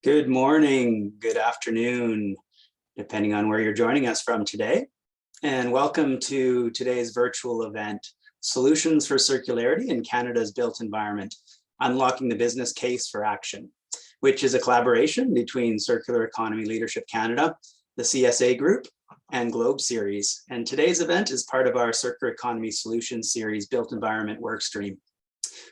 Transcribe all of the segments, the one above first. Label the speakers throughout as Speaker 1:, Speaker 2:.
Speaker 1: Good morning, good afternoon, depending on where you're joining us from today. And welcome to today's virtual event, Solutions for Circularity in Canada's Built Environment, Unlocking the Business Case for Action, which is a collaboration between Circular Economy Leadership Canada, the CSA Group, and Globe Series. And today's event is part of our Circular Economy Solutions Series Built Environment workstream.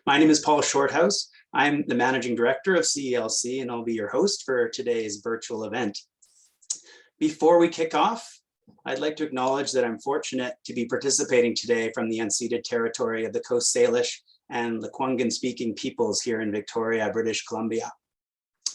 Speaker 1: My name is Paul Shorthouse. I'm the Managing Director of CELC, and I'll be your host for today's virtual event. Before we kick off, I'd like to acknowledge that I'm fortunate to be participating today from the unceded territory of the Coast Salish and Lekwungen-speaking peoples here in Victoria, British Columbia.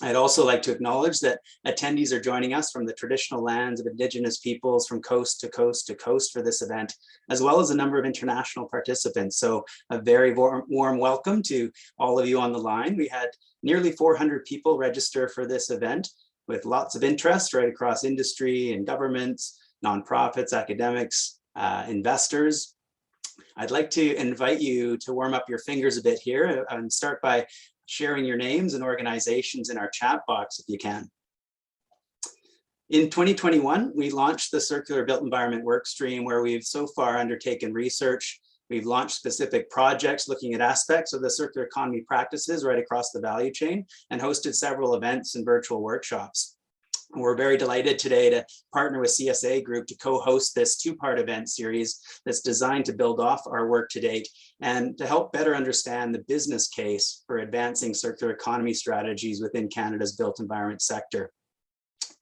Speaker 1: I'd also like to acknowledge that attendees are joining us from the traditional lands of Indigenous peoples from coast to coast to coast for this event, as well as a number of international participants. So a very warm welcome to all of you on the line. We had nearly 400 people register for this event with lots of interest right across industry and governments, nonprofits, academics, investors. I'd like to invite you to warm up your fingers a bit here and start by sharing your names and organizations in our chat box if you can. In 2021, we launched the Circular Built Environment workstream, where we've so far undertaken research. We've launched specific projects looking at aspects of the circular economy practices right across the value chain and hosted several events and virtual workshops. We're very delighted today to partner with CSA Group to co-host this two-part event series that's designed to build off our work to date and to help better understand the business case for advancing circular economy strategies within Canada's built environment sector.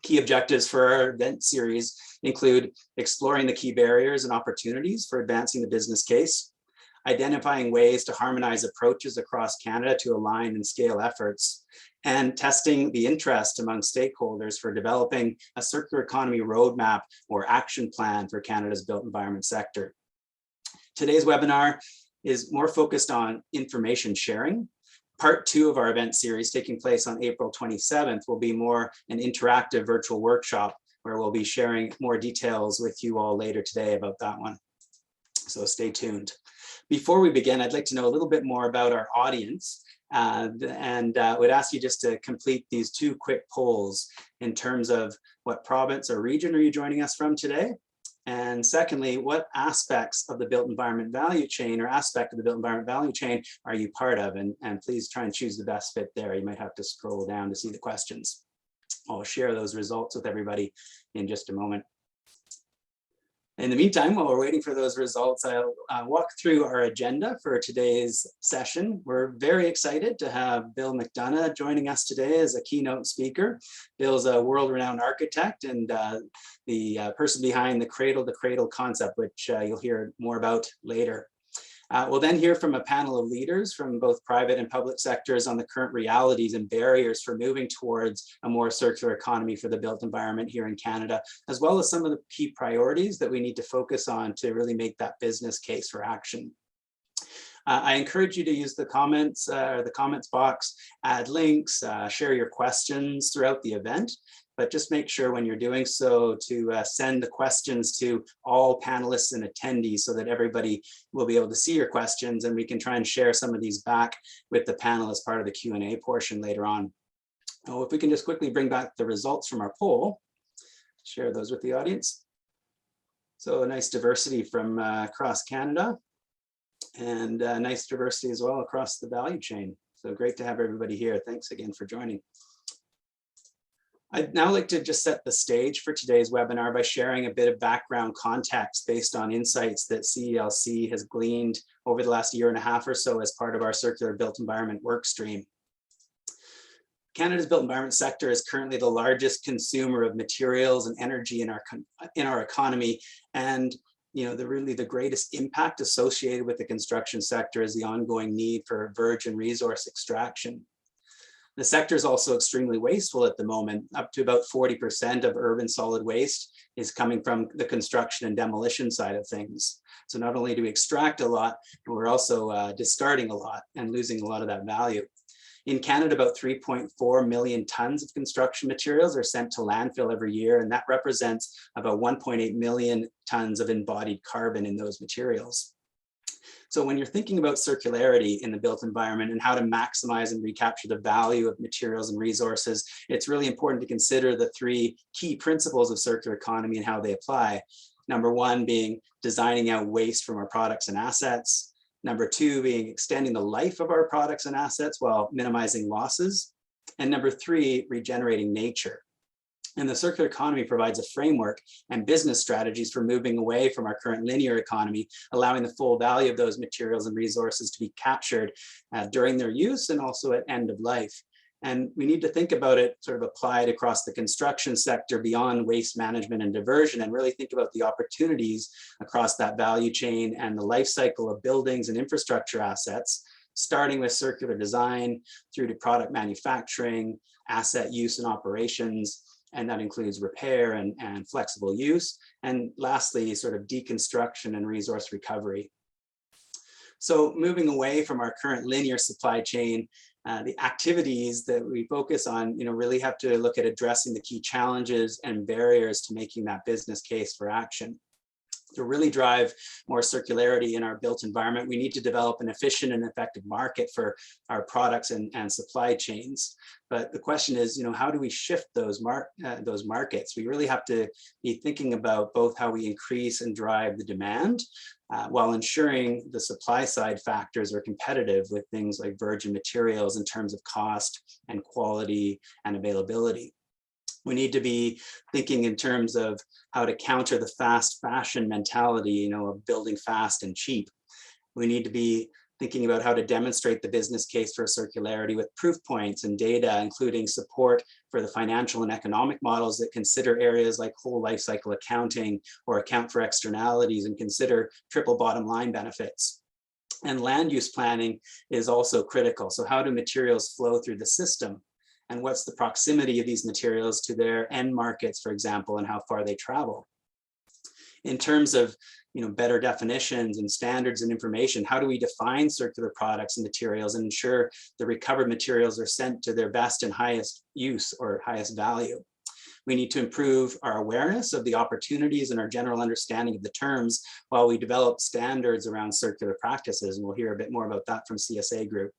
Speaker 1: Key objectives for our event series include exploring the key barriers and opportunities for advancing the business case, identifying ways to harmonize approaches across Canada to align and scale efforts, and testing the interest among stakeholders for developing a circular economy roadmap or action plan for Canada's built environment sector. Today's webinar is more focused on information sharing. Part 2 of our event series, taking place on April 27th, will be more an interactive virtual workshop where we'll be sharing more details with you all later today about that one. So stay tuned. Before we begin, I'd like to know a little bit more about our audience and would ask you just to complete these two quick polls in terms of what province or region are you joining us from today? And secondly, what aspects of the built environment value chain or aspect of the built environment value chain are you part of? And please try and choose the best fit there. You might have to scroll down to see the questions. I'll share those results with everybody in just a moment. In the meantime, while we're waiting for those results, I'll walk through our agenda for today's session. We're very excited to have Bill McDonough joining us today as a keynote speaker. Bill's a world-renowned architect and the person behind the cradle-to-cradle concept, which you'll hear more about later. We'll then hear from a panel of leaders from both private and public sectors on the current realities and barriers for moving towards a more circular economy for the built environment here in Canada, as well as some of the key priorities that we need to focus on to really make that business case for action. I encourage you to use the comments box, add links, share your questions throughout the event. But just make sure when you're doing so to send the questions to all panelists and attendees so that everybody will be able to see your questions, and we can try and share some of these back with the panel as part of the Q&A portion later on. Oh, if we can just quickly bring back the results from our poll, share those with the audience. So a nice diversity from across Canada, and nice diversity as well across the value chain. So great to have everybody here. Thanks again for joining. I'd now like to just set the stage for today's webinar by sharing a bit of background context based on insights that CELC has gleaned over the last year and a half or so as part of our Circular Built Environment workstream. Canada's built environment sector is currently the largest consumer of materials and energy in our economy, and really the greatest impact associated with the construction sector is the ongoing need for virgin resource extraction. The sector is also extremely wasteful at the moment. Up to about 40% of urban solid waste is coming from the construction and demolition side of things. So not only do we extract a lot, but we're also discarding a lot and losing a lot of that value. In Canada, about 3.4 million tons of construction materials are sent to landfill every year, and that represents about 1.8 million tons of embodied carbon in those materials. So when you're thinking about circularity in the built environment and how to maximize and recapture the value of materials and resources, it's really important to consider the three key principles of circular economy and how they apply. Number one being designing out waste from our products and assets. Number two being extending the life of our products and assets while minimizing losses. And number three, regenerating nature. And the circular economy provides a framework and business strategies for moving away from our current linear economy, allowing the full value of those materials and resources to be captured during their use and also at end of life. And we need to think about it sort of applied across the construction sector beyond waste management and diversion, and really think about the opportunities across that value chain and the life cycle of buildings and infrastructure assets, starting with circular design through to product manufacturing, asset use and operations, and that includes repair and flexible use. And lastly, sort of deconstruction and resource recovery. So moving away from our current linear supply chain, the activities that we focus on, really have to look at addressing the key challenges and barriers to making that business case for action. To really drive more circularity in our built environment, we need to develop an efficient and effective market for our products and supply chains. But the question is, how do we shift those markets? We really have to be thinking about both how we increase and drive the demand while ensuring the supply side factors are competitive with things like virgin materials in terms of cost and quality and availability. We need to be thinking in terms of how to counter the fast fashion mentality, of building fast and cheap. We need to be thinking about how to demonstrate the business case for circularity with proof points and data, including support for the financial and economic models that consider areas like whole life cycle accounting or account for externalities and consider triple bottom line benefits. And land use planning is also critical. So how do materials flow through the system? And what's the proximity of these materials to their end markets, for example, and how far they travel? In terms of better definitions and standards and information, how do we define circular products and materials and ensure the recovered materials are sent to their best and highest use or highest value? We need to improve our awareness of the opportunities and our general understanding of the terms while we develop standards around circular practices, and we'll hear a bit more about that from CSA Group.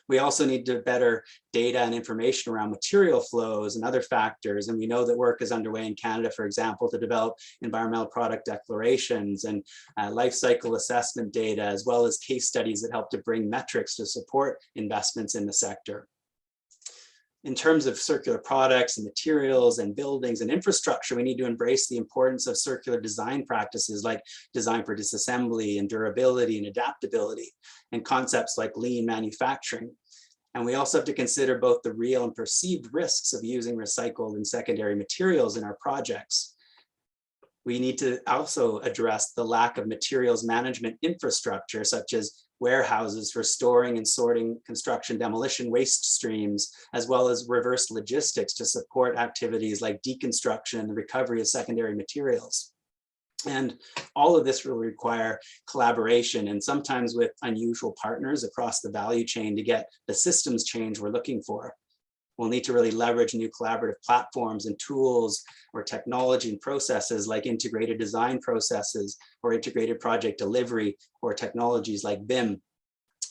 Speaker 1: We also need to better data and information around material flows and other factors. And we know that work is underway in Canada, for example, to develop environmental product declarations and life cycle assessment data, as well as case studies that help to bring metrics to support investments in the sector. In terms of circular products and materials and buildings and infrastructure, we need to embrace the importance of circular design practices like design for disassembly and durability and adaptability, and concepts like lean manufacturing. And we also have to consider both the real and perceived risks of using recycled and secondary materials in our projects. We need to also address the lack of materials management infrastructure, such as warehouses for storing and sorting construction demolition waste streams, as well as reverse logistics to support activities like deconstruction and the recovery of secondary materials. And all of this will require collaboration and sometimes with unusual partners across the value chain to get the systems change we're looking for. We'll need to really leverage new collaborative platforms and tools or technology and processes like integrated design processes or integrated project delivery or technologies like BIM.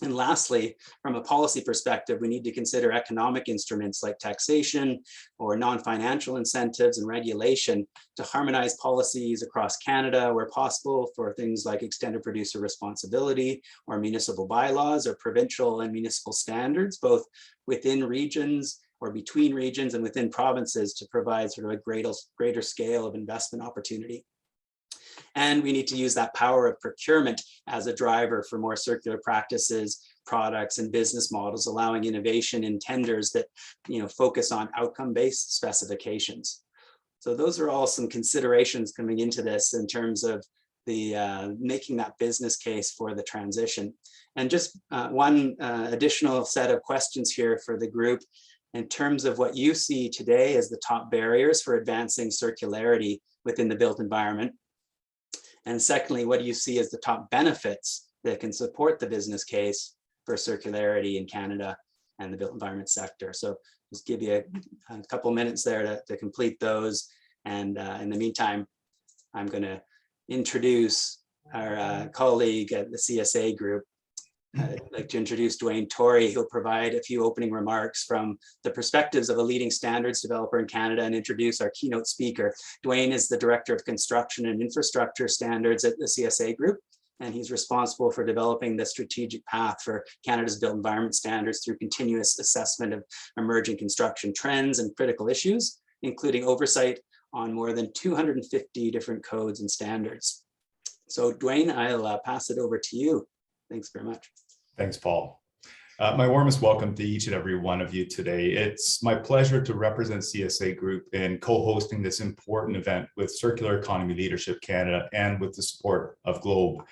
Speaker 1: And lastly, from a policy perspective, we need to consider economic instruments like taxation or non-financial incentives and regulation to harmonize policies across Canada where possible for things like extended producer responsibility or municipal bylaws or provincial and municipal standards, both within regions or between regions and within provinces to provide sort of a greater scale of investment opportunity. And we need to use that power of procurement as a driver for more circular practices, products, and business models, allowing innovation in tenders that focus on outcome-based specifications. So those are all some considerations coming into this in terms of the making that business case for the transition. And just one additional set of questions here for the group. In terms of what you see today as the top barriers for advancing circularity within the built environment. And secondly, what do you see as the top benefits that can support the business case for circularity in Canada and the built environment sector? So just give you a couple minutes there to complete those. And in the meantime, I'm going to introduce our colleague at the CSA Group. I'd like to introduce Dwayne Torrey, who'll provide a few opening remarks from the perspectives of a leading standards developer in Canada and introduce our keynote speaker. Dwayne is the Director of Construction and Infrastructure Standards at the CSA Group, and he's responsible for developing the strategic path for Canada's built environment standards through continuous assessment of emerging construction trends and critical issues, including oversight on more than 250 different codes and standards. So Dwayne, I'll pass it over to you. Thanks very much.
Speaker 2: Thanks, Paul. My warmest welcome to each and every one of you today. It's my pleasure to represent CSA Group in co-hosting this important event with Circular Economy Leadership Canada and with the support of Globe.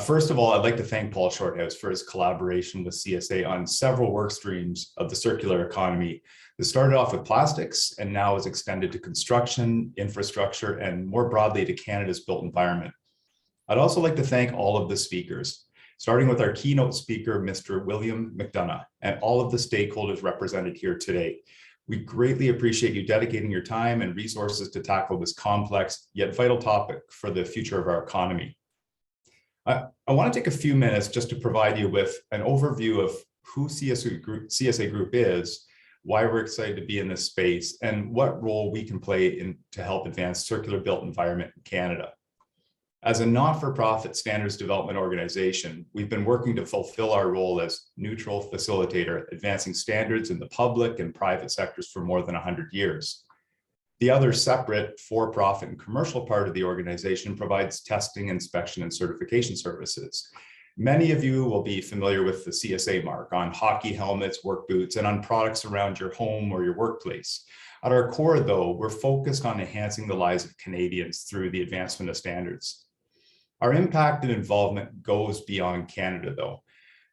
Speaker 2: First of all, I'd like to thank Paul Shorthouse for his collaboration with CSA on several work streams of the circular economy that started off with plastics and now is extended to construction, infrastructure, and more broadly to Canada's built environment. I'd also like to thank all of the speakers, starting with our keynote speaker, Mr. William McDonough, and all of the stakeholders represented here today. We greatly appreciate you dedicating your time and resources to tackle this complex yet vital topic for the future of our economy. I want to take a few minutes just to provide you with an overview of who CSA Group is, why we're excited to be in this space, and what role we can play to help advance circular built environment in Canada. As a not-for-profit standards development organization, we've been working to fulfill our role as neutral facilitator, advancing standards in the public and private sectors for more than 100 years. The other separate for-profit and commercial part of the organization provides testing, inspection, and certification services. Many of you will be familiar with the CSA mark on hockey helmets, work boots, and on products around your home or your workplace. At our core, though, we're focused on enhancing the lives of Canadians through the advancement of standards. Our impact and involvement goes beyond Canada, though.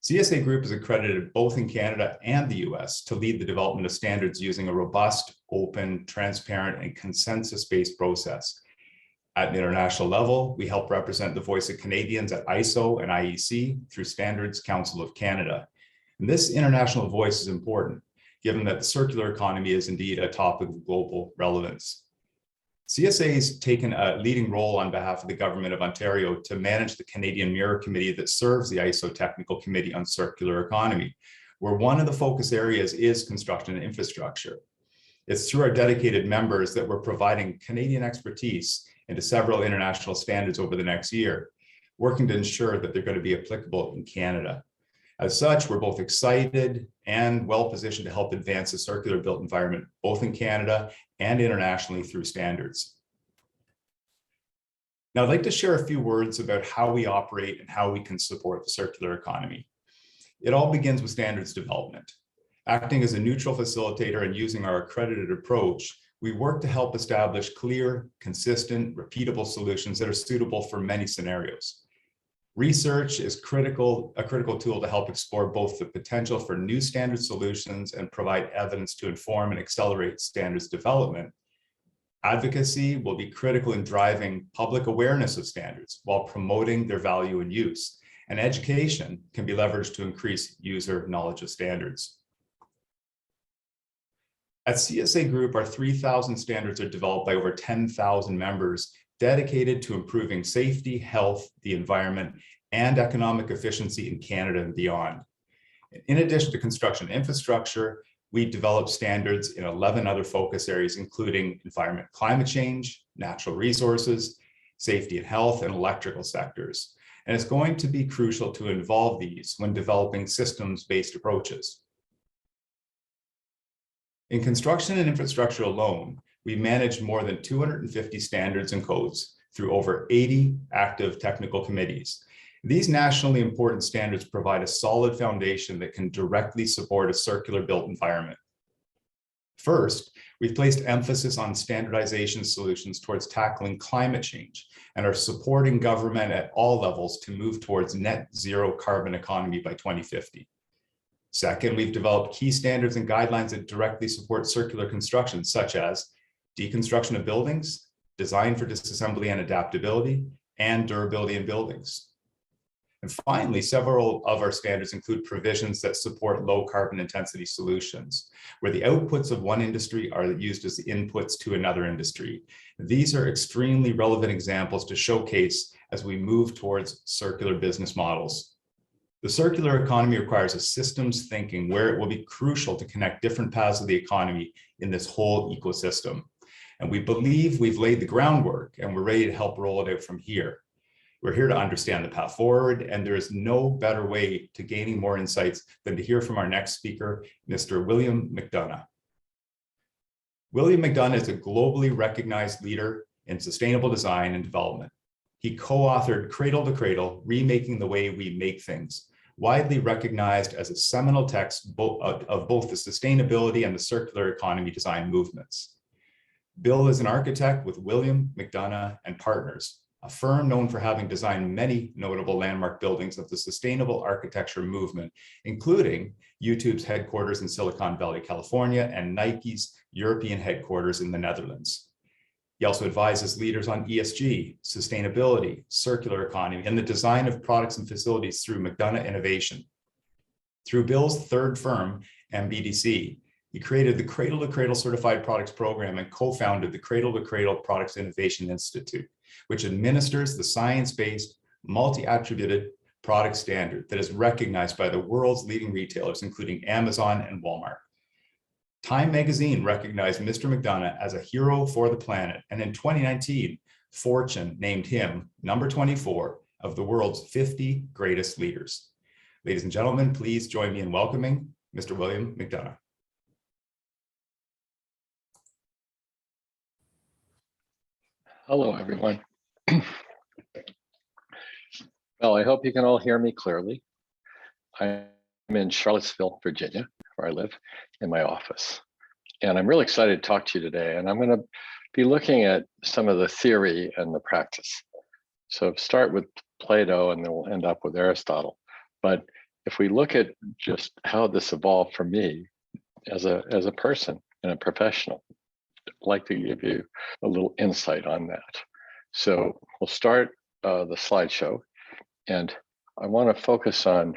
Speaker 2: CSA Group is accredited both in Canada and the US to lead the development of standards using a robust, open, transparent, and consensus-based process. At an international level, we help represent the voice of Canadians at ISO and IEC through Standards Council of Canada. And this international voice is important, given that the circular economy is indeed a topic of global relevance. CSA has taken a leading role on behalf of the Government of Ontario to manage the Canadian Mirror Committee that serves the ISO Technical Committee on Circular Economy, where one of the focus areas is construction and infrastructure. It's through our dedicated members that we're providing Canadian expertise into several international standards over the next year, working to ensure that they're going to be applicable in Canada. As such, we're both excited and well-positioned to help advance the circular built environment, both in Canada and internationally through standards. Now, I'd like to share a few words about how we operate and how we can support the circular economy. It all begins with standards development. Acting as a neutral facilitator and using our accredited approach, we work to help establish clear, consistent, repeatable solutions that are suitable for many scenarios. Research is a critical tool to help explore both the potential for new standard solutions and provide evidence to inform and accelerate standards development. Advocacy will be critical in driving public awareness of standards while promoting their value and use. And education can be leveraged to increase user knowledge of standards. At CSA Group, our 3,000 standards are developed by over 10,000 members dedicated to improving safety, health, the environment, and economic efficiency in Canada and beyond. In addition to construction infrastructure, we develop standards in 11 other focus areas, including environment, climate change, natural resources, safety and health, and electrical sectors. And it's going to be crucial to involve these when developing systems-based approaches. In construction and infrastructure alone, we manage more than 250 standards and codes through over 80 active technical committees. These nationally important standards provide a solid foundation that can directly support a circular built environment. First, we've placed emphasis on standardization solutions towards tackling climate change and are supporting government at all levels to move towards net zero carbon economy by 2050. Second, we've developed key standards and guidelines that directly support circular construction, such as deconstruction of buildings, design for disassembly and adaptability, and durability in buildings. And finally, several of our standards include provisions that support low carbon intensity solutions, where the outputs of one industry are used as inputs to another industry. These are extremely relevant examples to showcase as we move towards circular business models. The circular economy requires a systems thinking where it will be crucial to connect different paths of the economy in this whole ecosystem. And we believe we've laid the groundwork and we're ready to help roll it out from here. We're here to understand the path forward, and there is no better way to gaining more insights than to hear from our next speaker, Mr. William McDonough. William McDonough is a globally recognized leader in sustainable design and development. He co-authored Cradle to Cradle, Remaking the Way We Make Things, widely recognized as a seminal text of both the sustainability and the circular economy design movements. Bill is an architect with William McDonough and Partners, a firm known for having designed many notable landmark buildings of the sustainable architecture movement, including YouTube's headquarters in Silicon Valley, California, and Nike's European headquarters in the Netherlands. He also advises leaders on ESG, sustainability, circular economy, and the design of products and facilities through McDonough Innovation. Through Bill's third firm, MBDC, he created the Cradle to Cradle Certified Products Program and co-founded the Cradle to Cradle Products Innovation Institute, which administers the science-based, multi-attributed product standard that is recognized by the world's leading retailers, including Amazon and Walmart. Time magazine recognized Mr. McDonough as a hero for the planet, and in 2019, Fortune named him number 24 of the world's 50 greatest leaders. Ladies and gentlemen, please join me in welcoming Mr. William McDonough.
Speaker 3: Hello, everyone. Well, I hope you can all hear me clearly. I'm in Charlottesville, Virginia, where I live, in my office. And I'm really excited to talk to you today. And I'm going to be looking at some of the theory and the practice. So start with Plato, and then we'll end up with Aristotle. But if we look at just how this evolved for me as a person and a professional, I'd like to give you a little insight on that. So we'll start the slideshow, and I want to focus on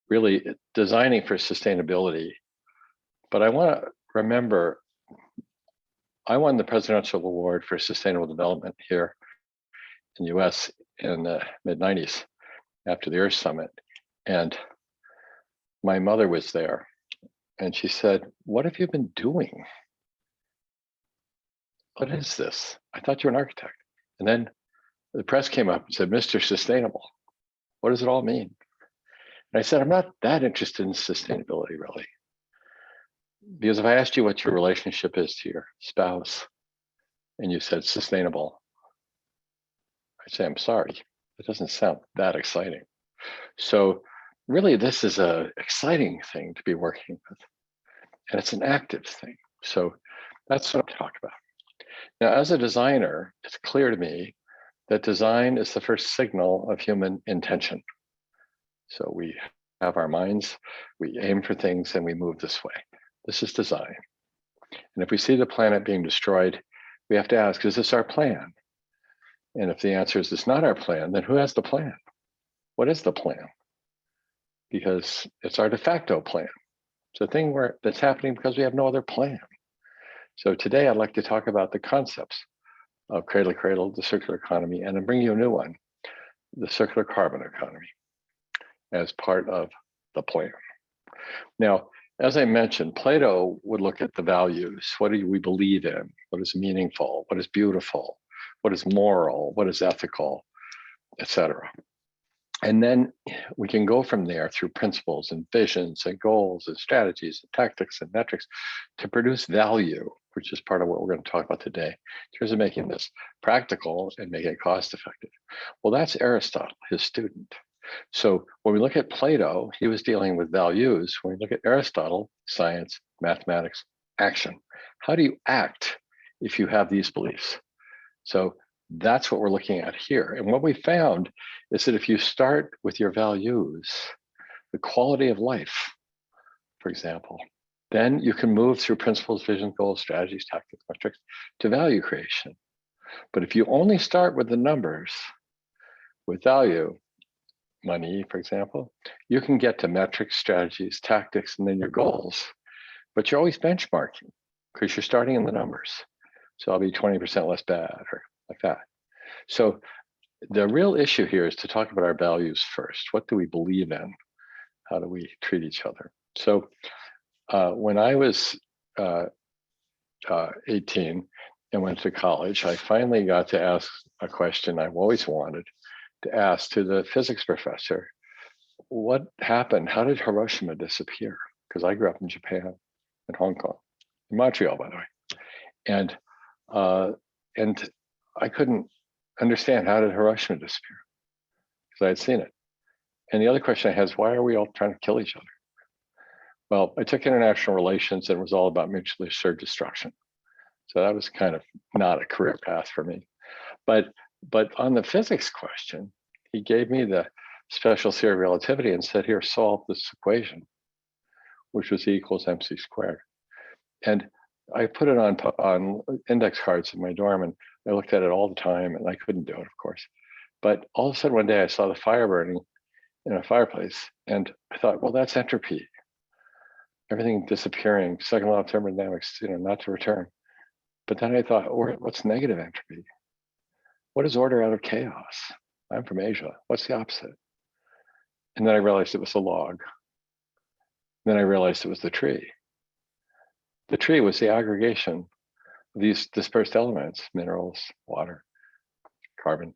Speaker 3: really designing for sustainability. But I want to remember, I won the Presidential Award for Sustainable Development here in the US in the mid-90s after the Earth Summit. And my mother was there. And she said, "What have you been doing? What is this? I thought you were an architect." And then the press came up and said, "Mr. Sustainable, what does it all mean?" And I said, "I'm not that interested in sustainability, really. Because if I asked you what your relationship is to your spouse, and you said sustainable, I'd say, I'm sorry, it doesn't sound that exciting." So really, this is an exciting thing to be working with, and it's an active thing. So that's what I'm talking about. Now, as a designer, it's clear to me that design is the first signal of human intention. So we have our minds, we aim for things, and we move this way. This is design. And if we see the planet being destroyed, we have to ask, is this our plan? And if the answer is it's not our plan, then who has the plan? What is the plan? Because it's our de facto plan. It's a thing that's happening because we have no other plan. So today I'd like to talk about the concepts of cradle to cradle, the circular economy, and then bring you a new one, the circular carbon economy, as part of the plan. Now, as I mentioned, Plato would look at the values. What do we believe in? What is meaningful? What is beautiful? What is moral? What is ethical, etc. And then we can go from there through principles and visions and goals and strategies and tactics and metrics to produce value, which is part of what we're going to talk about today, in terms of making this practical and making it cost effective. Well, that's Aristotle, his student. So when we look at Plato, he was dealing with values. When we look at Aristotle, science, mathematics, action. How do you act if you have these beliefs? So that's what we're looking at here. And what we found is that if you start with your values, the quality of life, for example, then you can move through principles, vision, goals, strategies, tactics, metrics to value creation. But if you only start with the numbers, with value, money, for example, you can get to metrics, strategies, tactics, and then your goals. But you're always benchmarking because you're starting in the numbers. So I'll be 20% less bad, or like that. So the real issue here is to talk about our values first. What do we believe in? How do we treat each other? So when I was 18 and went to college, I finally got to ask a question I've always wanted to ask to the physics professor. What happened? How did Hiroshima disappear? Because I grew up in Japan and Hong Kong, in Montreal, by the way. And I couldn't understand, how did Hiroshima disappear? Because I had seen it. And the other question I had is, why are we all trying to kill each other? Well, I took international relations and it was all about mutually assured destruction. So that was kind of not a career path for me. But on the physics question, he gave me the special theory of relativity and said, here, solve this equation, which was E equals mc squared. And I put it on index cards in my dorm, and I looked at it all the time, and I couldn't do it, of course. But all of a sudden one day I saw the fire burning in a fireplace, and I thought, well, that's entropy. Everything disappearing, second law of thermodynamics, not to return. But then I thought, what's negative entropy? What is order out of chaos? I'm from Asia. What's the opposite? And then I realized it was a log. Then I realized it was the tree. The tree was the aggregation of these dispersed elements, minerals, water, carbon.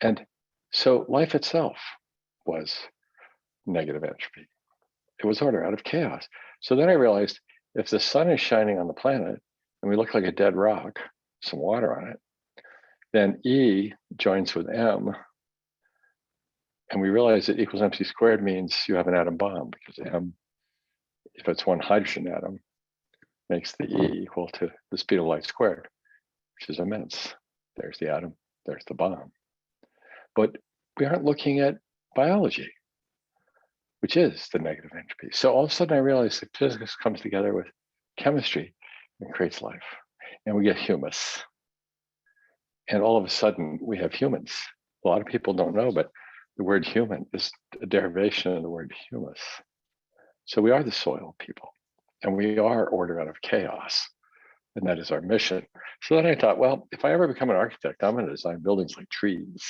Speaker 3: And so life itself was negative entropy. It was order out of chaos. So then I realized, if the sun is shining on the planet and we look like a dead rock, some water on it, then E joins with M. And we realize that equals mc squared means you have an atom bomb, because M, if it's one hydrogen atom, makes the E equal to the speed of light squared, which is immense. There's the atom, there's the bomb. But we aren't looking at biology, which is the negative entropy. So all of a sudden I realized that physics comes together with chemistry and creates life. And we get humus. And all of a sudden we have humans. A lot of people don't know, but the word human is a derivation of the word humus. So we are the soil people, and we are order out of chaos. And that is our mission. So then I thought, well, if I ever become an architect, I'm going to design buildings like trees.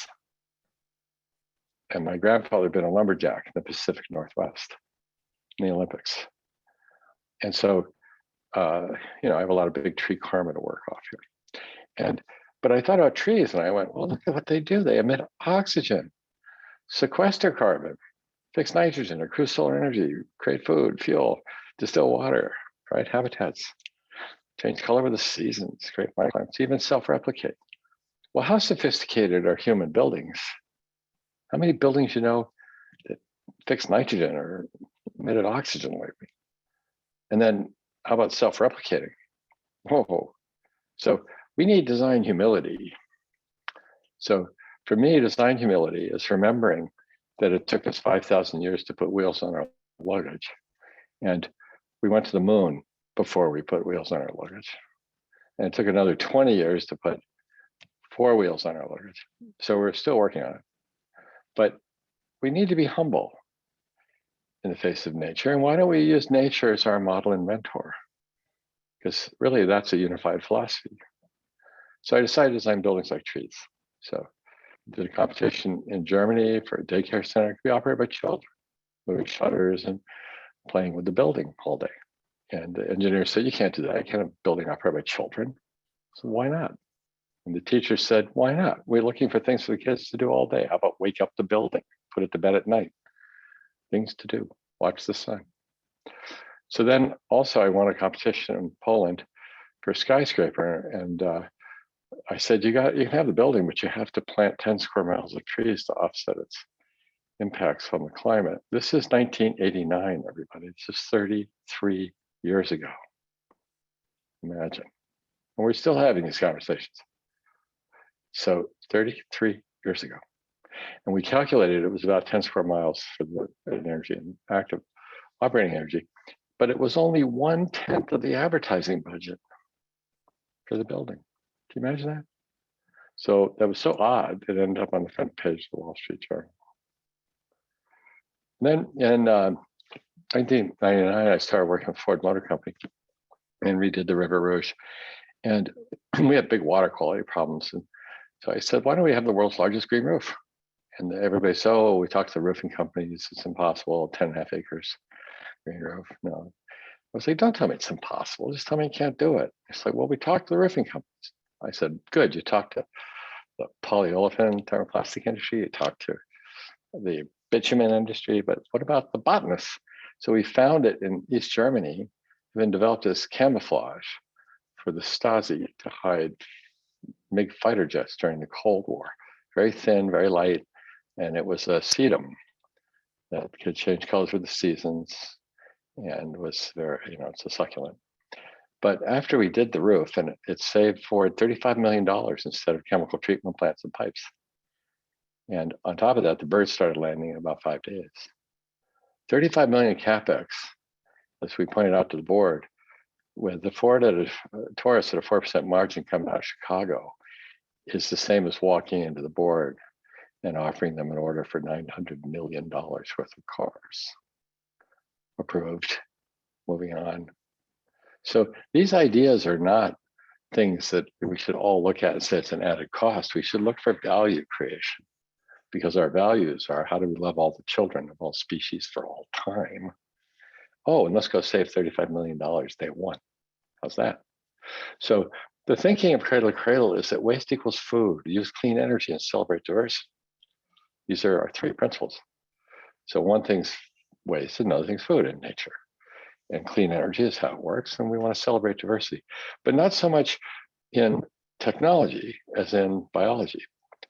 Speaker 3: And my grandfather had been a lumberjack in the Pacific Northwest in the Olympics. And so, I have a lot of big tree karma to work off here. But I thought about trees and I went, well, look at what they do. They emit oxygen, sequester carbon, fix nitrogen, accrue solar energy, create food, fuel, distill water, right? Habitats, change color with the seasons, create microclimates, even self-replicate. Well, how sophisticated are human buildings? How many buildings that fix nitrogen or emitted oxygen lately? And then how about self-replicating? Whoa. So we need design humility. So for me, design humility is remembering that it took us 5,000 years to put wheels on our luggage. And we went to the moon before we put wheels on our luggage. And it took another 20 years to put 4 wheels on our luggage. So we're still working on it. But we need to be humble in the face of nature. And why don't we use nature as our model and mentor? Because really that's a unified philosophy. So I decided to design buildings like trees. So I did a competition in Germany for a daycare center to be operated by children, moving shutters and playing with the building all day. And the engineer said, you can't do that. You can't have a building operated by children. So why not? And the teacher said, why not? We're looking for things for the kids to do all day. How about wake up the building, put it to bed at night? Things to do, watch the sun. So then also I won a competition in Poland for a skyscraper. And I said, you can have the building, but you have to plant 10 square miles of trees to offset its impacts on the climate. This is 1989, everybody. This is 33 years ago. Imagine. And we're still having these conversations. So 33 years ago. And we calculated it was about 10 square miles for the energy and active operating energy, but it was only 1/10 of the advertising budget for the building. Can you imagine that? So that was so odd, it ended up on the front page of the Wall Street Journal. Then in 1999, I started working with Ford Motor Company and redid the River Rouge. And we had big water quality problems. And So I said, why don't we have the world's largest green roof? And everybody said, oh, we talked to the roofing companies. It's impossible. 10.5 acres green roof. No. I was like, don't tell me it's impossible. Just tell me you can't do it. It's like, well, we talked to the roofing companies. I said, good. You talked to the polyolefin thermoplastic industry. You talked to the bitumen industry. But what about the botanists? So we found it in East Germany, and then developed this camouflage for the Stasi to hide MiG fighter jets during the Cold War. Very thin, very light. And it was a sedum that could change colors with the seasons and was very, it's a succulent. But after we did the roof, and it saved Ford $35 million instead of chemical treatment plants and pipes. And on top of that, the birds started landing in about 5 days. 35 million CapEx, as we pointed out to the board, with the Ford Taurus at a 4% margin coming out of Chicago is the same as walking into the board and offering them an order for $900 million worth of cars. Approved, moving on. So these ideas are not things that we should all look at and say it's an added cost. We should look for value creation, because our values are, how do we love all the children of all species for all time? Oh, and let's go save $35 million day one. How's that? So the thinking of Cradle to Cradle is that waste equals food, use clean energy, and celebrate diversity. These are our 3 principles. So one thing's waste, another thing's food in nature. And clean energy is how it works, and we want to celebrate diversity, but not so much in technology as in biology.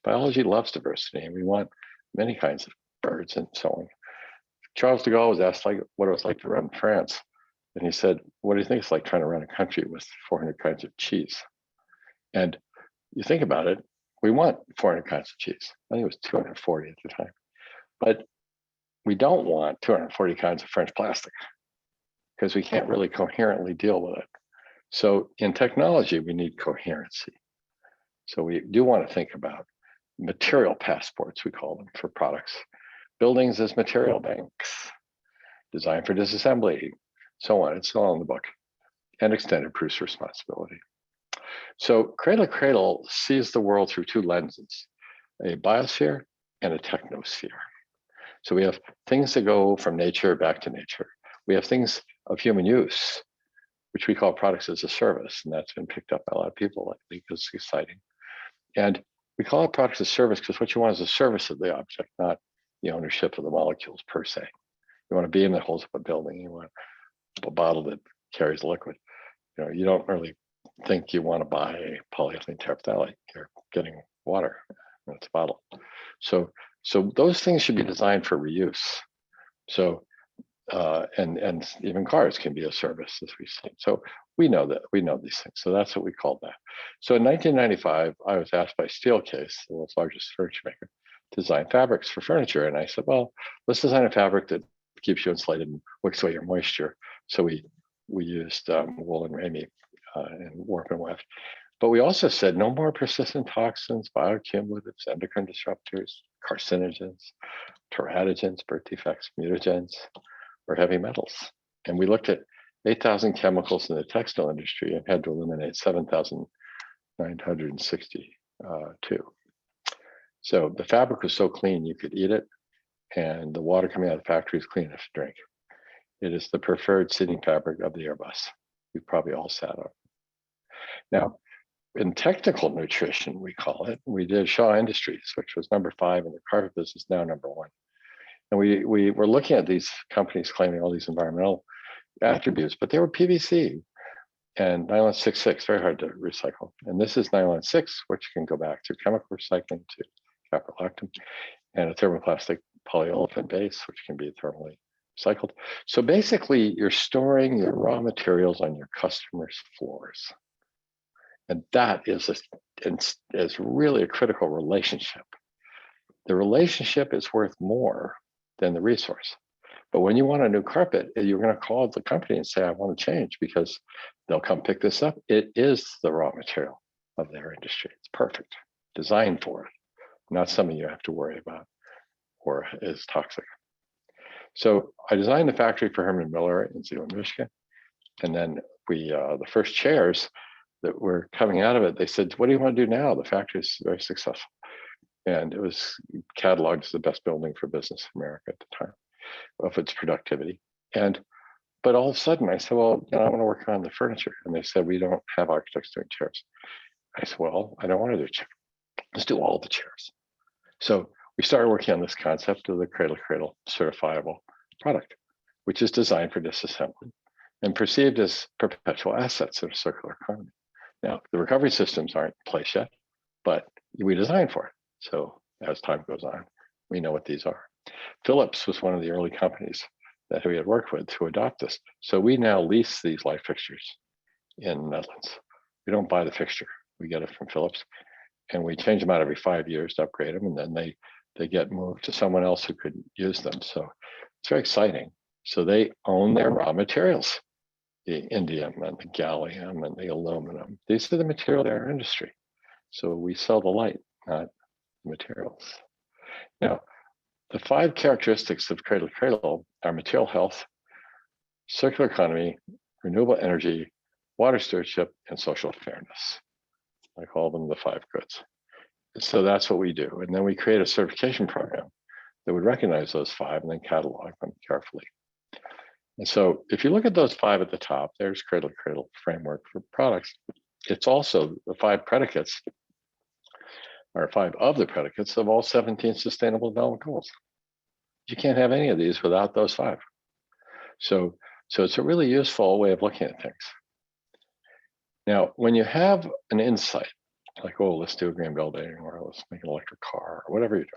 Speaker 3: Biology loves diversity, and we want many kinds of birds and so on. Charles de Gaulle was asked what it was like to run France, and he said, what do you think it's like trying to run a country with 400 kinds of cheese? And you think about it, we want 400 kinds of cheese. I think it was 240 at the time, but we don't want 240 kinds of French plastic, because we can't really coherently deal with it. So in technology, we need coherency. So we do want to think about material passports, we call them, for products. Buildings as material banks, design for disassembly, so on. It's all in the book. And extended Proust responsibility. So Cradle to Cradle sees the world through 2 lenses, a biosphere and a technosphere. So we have things that go from nature back to nature. We have things of human use, which we call products as a service. And that's been picked up by a lot of people lately because it's exciting. And we call it products as service because what you want is a service of the object, not the ownership of the molecules per se. You want a beam that holds up a building. You want a bottle that carries liquid. You don't really think you want to buy polyethylene terephthalate. You're getting water. It's a bottle. So those things should be designed for reuse. So and even cars can be a service, as we say. So we know these things. So that's what we called that. So in 1995, I was asked by Steelcase, the world's largest furniture maker, to design fabrics for furniture. And I said, well, let's design a fabric that keeps you insulated and wicks away your moisture. So we used wool and ramie and warp and weft. But we also said no more persistent toxins, bioaccumulatives, endocrine disruptors, carcinogens, teratogens, birth defects, mutagens, or heavy metals. And we looked at 8,000 chemicals in the textile industry and had to eliminate 7,962. So the fabric was so clean you could eat it, and the water coming out of the factory is clean enough to drink. It is the preferred seating fabric of the Airbus. You've probably all sat on it. Now, in technical nutrition, we call it, we did Shaw Industries, which was number 5 in the carpet business, now number 1. And we were looking at these companies claiming all these environmental attributes, but they were PVC and nylon 6,6, very hard to recycle. And this is nylon 6, which can go back to chemical recycling, to caprolactam, and a thermoplastic polyolefin base, which can be thermally recycled. So basically, you're storing your raw materials on your customers' floors. And that is really a critical relationship. The relationship is worth more than the resource. But when you want a new carpet, you're going to call the company and say, I want to change, because they'll come pick this up. It is the raw material of their industry. It's perfect, designed for it, not something you have to worry about or is toxic. So I designed the factory for Herman Miller in Zeeland, Michigan. And then the first chairs that were coming out of it, they said, what do you want to do now? The factory is very successful. And it was cataloged as the best building for business in America at the time of its productivity. But all of a sudden I said, well, I want to work on the furniture. And they said, we don't have architects doing chairs. I said, well, I don't want to do chairs. Let's do all the chairs. So we started working on this concept of the cradle-to-cradle certifiable product, which is designed for disassembly and perceived as perpetual assets in a circular economy. Now, the recovery systems aren't in place yet, but we designed for it. So as time goes on, we know what these are. Philips was one of the early companies that we had worked with to adopt this. So we now lease these light fixtures in the Netherlands. We don't buy the fixture, we get it from Philips, and we change them out every 5 years to upgrade them, and then they get moved to someone else who could use them. So it's very exciting. So they own their raw materials, the indium and the gallium and the aluminum. These are the material in our industry. So we sell the light, not the materials. Now, the 5 characteristics of cradle to cradle are material health, circular economy, renewable energy, water stewardship, and social fairness. I call them the 5 goods. So that's what we do. And then we create a certification program that would recognize those 5 and then catalog them carefully. And so if you look at those 5 at the top, there's cradle to cradle framework for products. It's also the 5 predicates, or 5 of the predicates of all 17 sustainable development goals. You can't have any of these without those 5. So it's a really useful way of looking at things. Now, when you have an insight, like, oh, let's do a green building, or let's make an electric car, or whatever you're doing,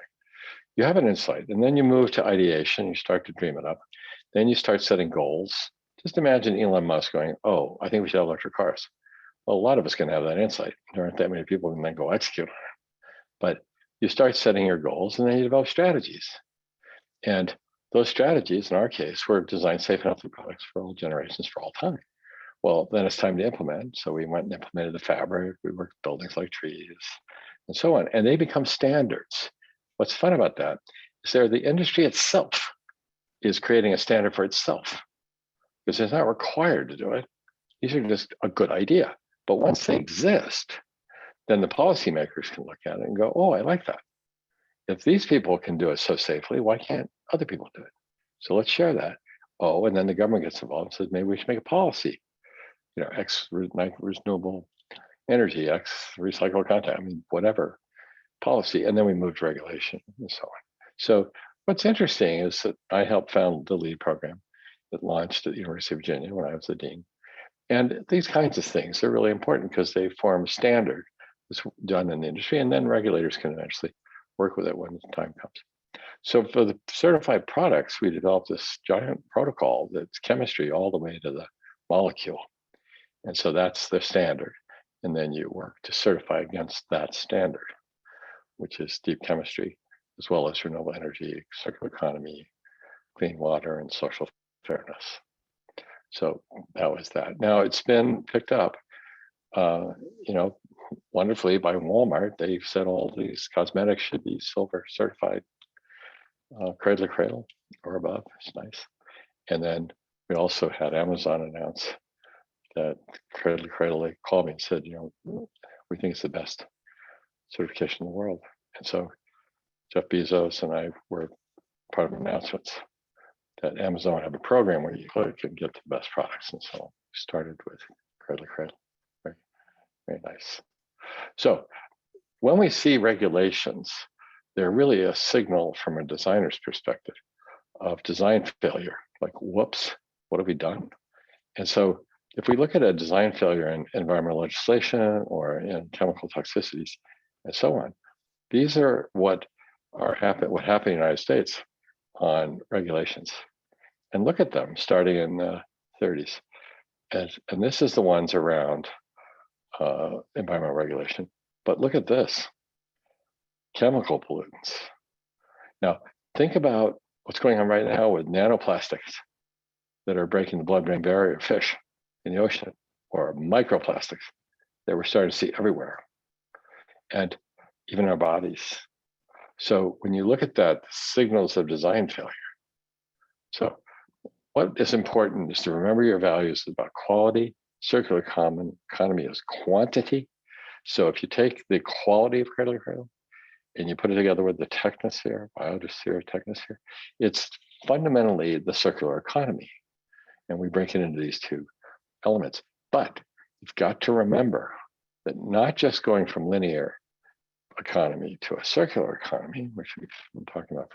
Speaker 3: you have an insight, and then you move to ideation, you start to dream it up. Then you start setting goals. Just imagine Elon Musk going, oh, I think we should have electric cars. Well, a lot of us can have that insight. There aren't that many people who can then go execute on it. But you start setting your goals, and then you develop strategies. And those strategies, in our case, were design safe and healthy products for all generations, for all time. Well, then it's time to implement. So we went and implemented the fabric. We worked with buildings like trees and so on. And they become standards. What's fun about that is the industry itself is creating a standard for itself, because it's not required to do it. These are just a good idea. But once they exist, then the policymakers can look at it and go, oh, I like that. If these people can do it so safely, why can't other people do it? So let's share that. Oh, and then the government gets involved and says, maybe we should make a policy. X renewable energy, X recycled content, whatever policy. And then we move to regulation and so on. So what's interesting is that I helped found the LEAD program that launched at the University of Virginia when I was the dean. And these kinds of things are really important because they form a standard that's done in the industry, and then regulators can eventually work with it when the time comes. So for the certified products, we developed this giant protocol that's chemistry all the way to the molecule. And so that's the standard. And then you work to certify against that standard, which is deep chemistry, as well as renewable energy, circular economy, clean water, and social fairness. So that was that. Now it's been picked up, wonderfully by Walmart. They've said all these cosmetics should be silver certified, cradle to cradle or above. It's nice. And then we also had Amazon announce that cradle to cradle. They called me and said, we think it's the best certification in the world. And so Jeff Bezos and I were part of announcements that Amazon have a program where you can get the best products. And so we started with cradle to cradle. Very, very nice. So when we see regulations, they're really a signal from a designer's perspective of design failure. Like, whoops, what have we done? And so if we look at a design failure in environmental legislation or in chemical toxicities and so on, these are what happened in the United States on regulations. And look at them starting in the 30s. And this is the ones around environmental regulation. But look at this, chemical pollutants. Now, think about what's going on right now with nanoplastics that are breaking the blood-brain barrier of fish in the ocean, or microplastics that we're starting to see everywhere, and even our bodies. So when you look at that, signals of design failure. So what is important is to remember your values about quality, Circular economy is quantity. So if you take the quality of cradle to cradle and you put it together with the technosphere, biosphere, technosphere, it's fundamentally the circular economy. And we break it into these two elements. But you've got to remember that not just going from linear economy to a circular economy, which we've been talking about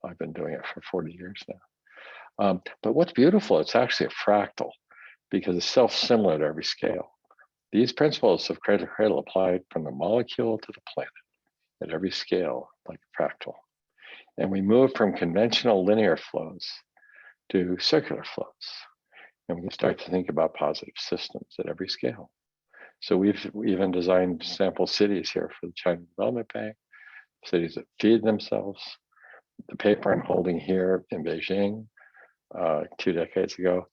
Speaker 3: I've been doing it for 40 years now. But what's beautiful, it's actually a fractal because it's self-similar to every scale. These principles of cradle to cradle applied from the molecule to the planet at every scale, like a fractal. And we move from conventional linear flows to circular flows. And we can start to think about positive systems at every scale. So we've even designed sample cities here for the China Development Bank, cities that feed themselves. The paper I'm holding here in Beijing 2 decades ago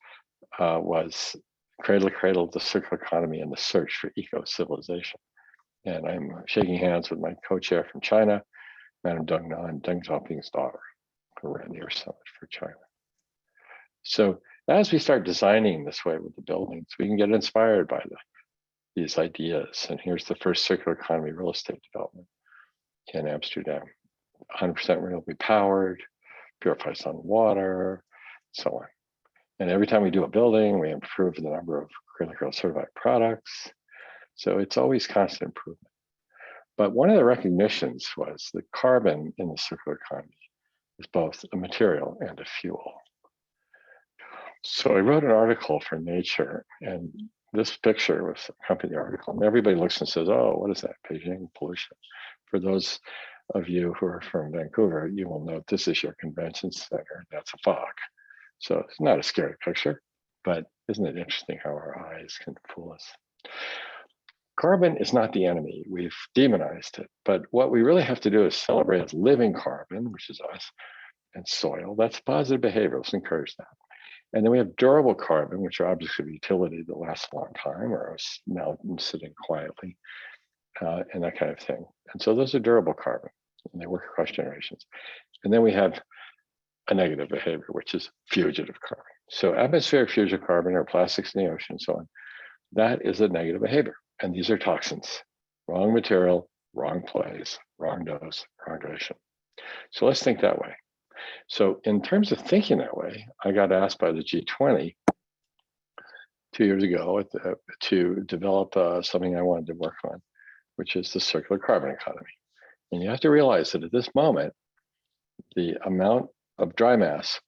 Speaker 3: was Cradle to Cradle, the Circular Economy and the Search for Eco-Civilization. And I'm shaking hands with my co-chair from China, Madam Deng Nan, Deng Xiaoping's daughter, who ran the Earth Summit for China. So as we start designing this way with the buildings, we can get inspired by these ideas. And here's the first circular economy real estate development in Amsterdam. 100% renewably powered, purifies sun and water, so on. And every time we do a building, we improve the number of critical certified products. So it's always constant improvement. But one of the recognitions was that carbon in the circular economy is both a material and a fuel. So I wrote an article for Nature, and this picture was accompanying the article. And everybody looks and says, oh, what is that? Beijing pollution. For those of you who are from Vancouver, you will note this is your convention center. That's a fog. So it's not a scary picture, but isn't it interesting how our eyes can fool us? Carbon is not the enemy. We've demonized it. But what we really have to do is celebrate living carbon, which is us, and soil. That's positive behavior. Let's encourage that. And then we have durable carbon, which are objects of utility that last a long time or are now sitting quietly, and that kind of thing. And so those are durable carbon, and they work across generations. And then we have a negative behavior, which is fugitive carbon. So atmospheric fugitive carbon or plastics in the ocean and so on, that is a negative behavior. And these are toxins, wrong material, wrong place, wrong dose, wrong duration. So let's think that way. So in terms of thinking that way, I got asked by the G20 2 years ago to develop something I wanted to work on, which is the circular carbon economy. And you have to realize that at this moment, the amount of dry mass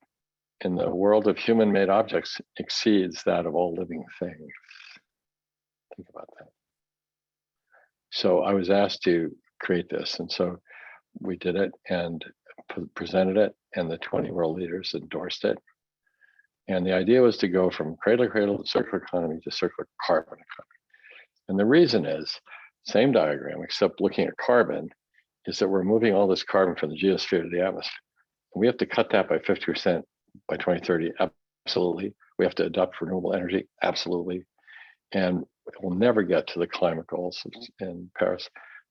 Speaker 3: in the world of human-made objects exceeds that of all living things. Think about that. So I was asked to create this, and so we did it and presented it, and the 20 world leaders endorsed it. And the idea was to go from cradle to cradle to circular economy to circular carbon economy. And the reason is, same diagram, except looking at carbon, is that we're moving all this carbon from the geosphere to the atmosphere. And we have to cut that by 50% by 2030, absolutely. We have to adopt renewable energy, absolutely. And we'll never get to the climate goals in Paris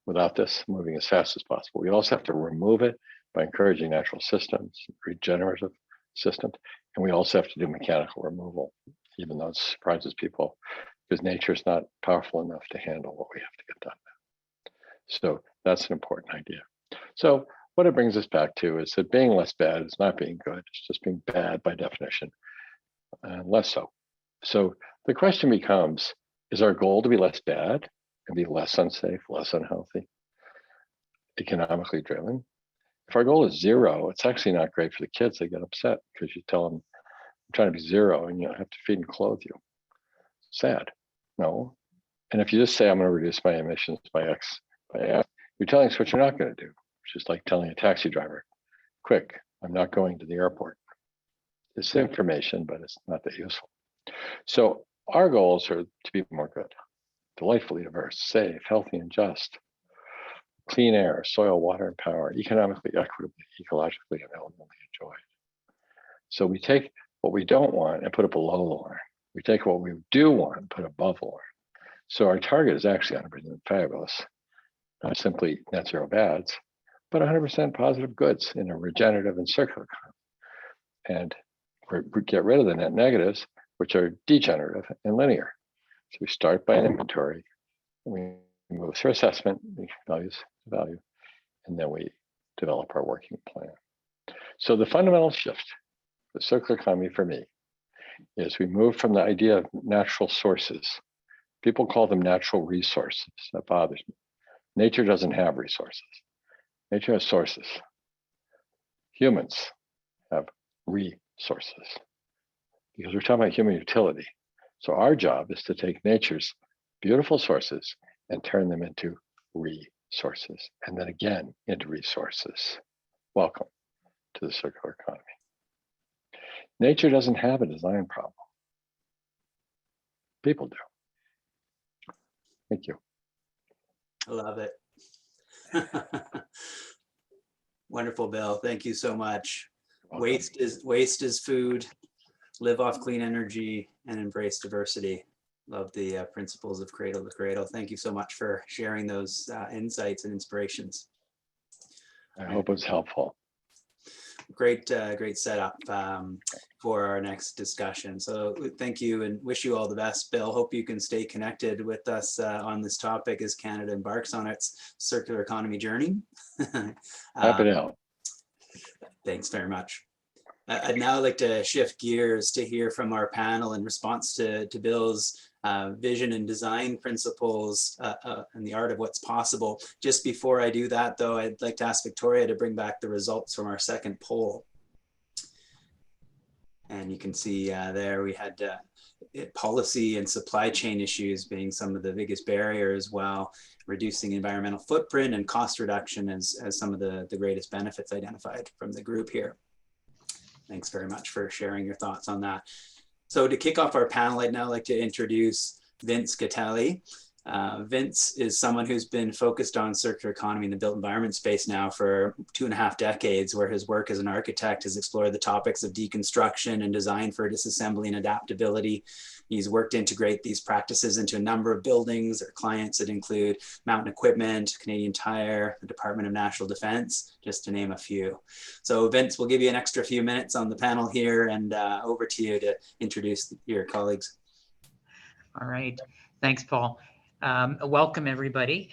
Speaker 3: without this moving as fast as possible. We also have to remove it by encouraging natural systems, regenerative systems, and we also have to do mechanical removal, even though it surprises people, because nature is not powerful enough to handle what we have to get done. So that's an important idea. So what it brings us back to is that being less bad is not being good, it's just being bad by definition, and less so. So the question becomes, is our goal to be less bad and be less unsafe, less unhealthy, economically driven? If our goal is zero, it's actually not great for the kids. They get upset because you tell them, I'm trying to be zero and you have to feed and clothe you. Sad. No. And if you just say, I'm going to reduce my emissions by X, by F, you're telling us what you're not going to do, which is like telling a taxi driver, quick, I'm not going to the airport. It's information, but it's not that useful. So our goals are to be more good, delightfully diverse, safe, healthy, and just, clean air, soil, water, and power, economically, equitably, ecologically, and elegantly enjoyed. So we take what we don't want and put it below the line. We take what we do want and put it above the line. So our target is actually 100% fabulous, not simply net zero bads, but 100% positive goods in a regenerative and circular economy. And we get rid of the net negatives, which are degenerative and linear. So we start by an inventory, we move through assessment, values, value, and then we develop our working plan. So the fundamental shift, the circular economy for me, is we move from the idea of natural sources. People call them natural resources. That bothers me. Nature doesn't have resources. Nature has sources. Humans have resources because we're talking about human utility. So our job is to take nature's beautiful sources and turn them into resources, and then again into resources. Welcome to the circular economy. Nature doesn't have a design problem. People do. Thank you.
Speaker 1: I love it. Wonderful, Bill. Thank you so much. Waste is food. Live off clean energy and embrace diversity. Love the principles of cradle to cradle. Thank you so much for sharing those insights and inspirations.
Speaker 3: I hope it's helpful.
Speaker 1: Great setup for our next discussion. So thank you and wish you all the best, Bill. Hope you can stay connected with us on this topic as Canada embarks on its circular economy journey.
Speaker 3: Happy to help.
Speaker 1: Thanks very much. I'd now like to shift gears to hear from our panel in response to Bill's vision and design principles and the art of what's possible. Just before I do that, though, I'd like to ask Victoria to bring back the results from our second poll. And you can see there we had policy and supply chain issues being some of the biggest barriers, while reducing environmental footprint and cost reduction as some of the greatest benefits identified from the group here. Thanks very much for sharing your thoughts on that. So to kick off our panel, I'd now like to introduce Vince Catelli. Vince is someone who's been focused on circular economy in the built environment space now for 2.5 decades, where his work as an architect has explored the topics of deconstruction and design for disassembly and adaptability. He's worked to integrate these practices into a number of buildings or clients that include Mountain Equipment, Canadian Tire, the Department of National Defense, just to name a few. So Vince, we'll give you an extra few minutes on the panel here, and over to you to introduce your colleagues.
Speaker 4: All right, thanks, Paul. Welcome, everybody.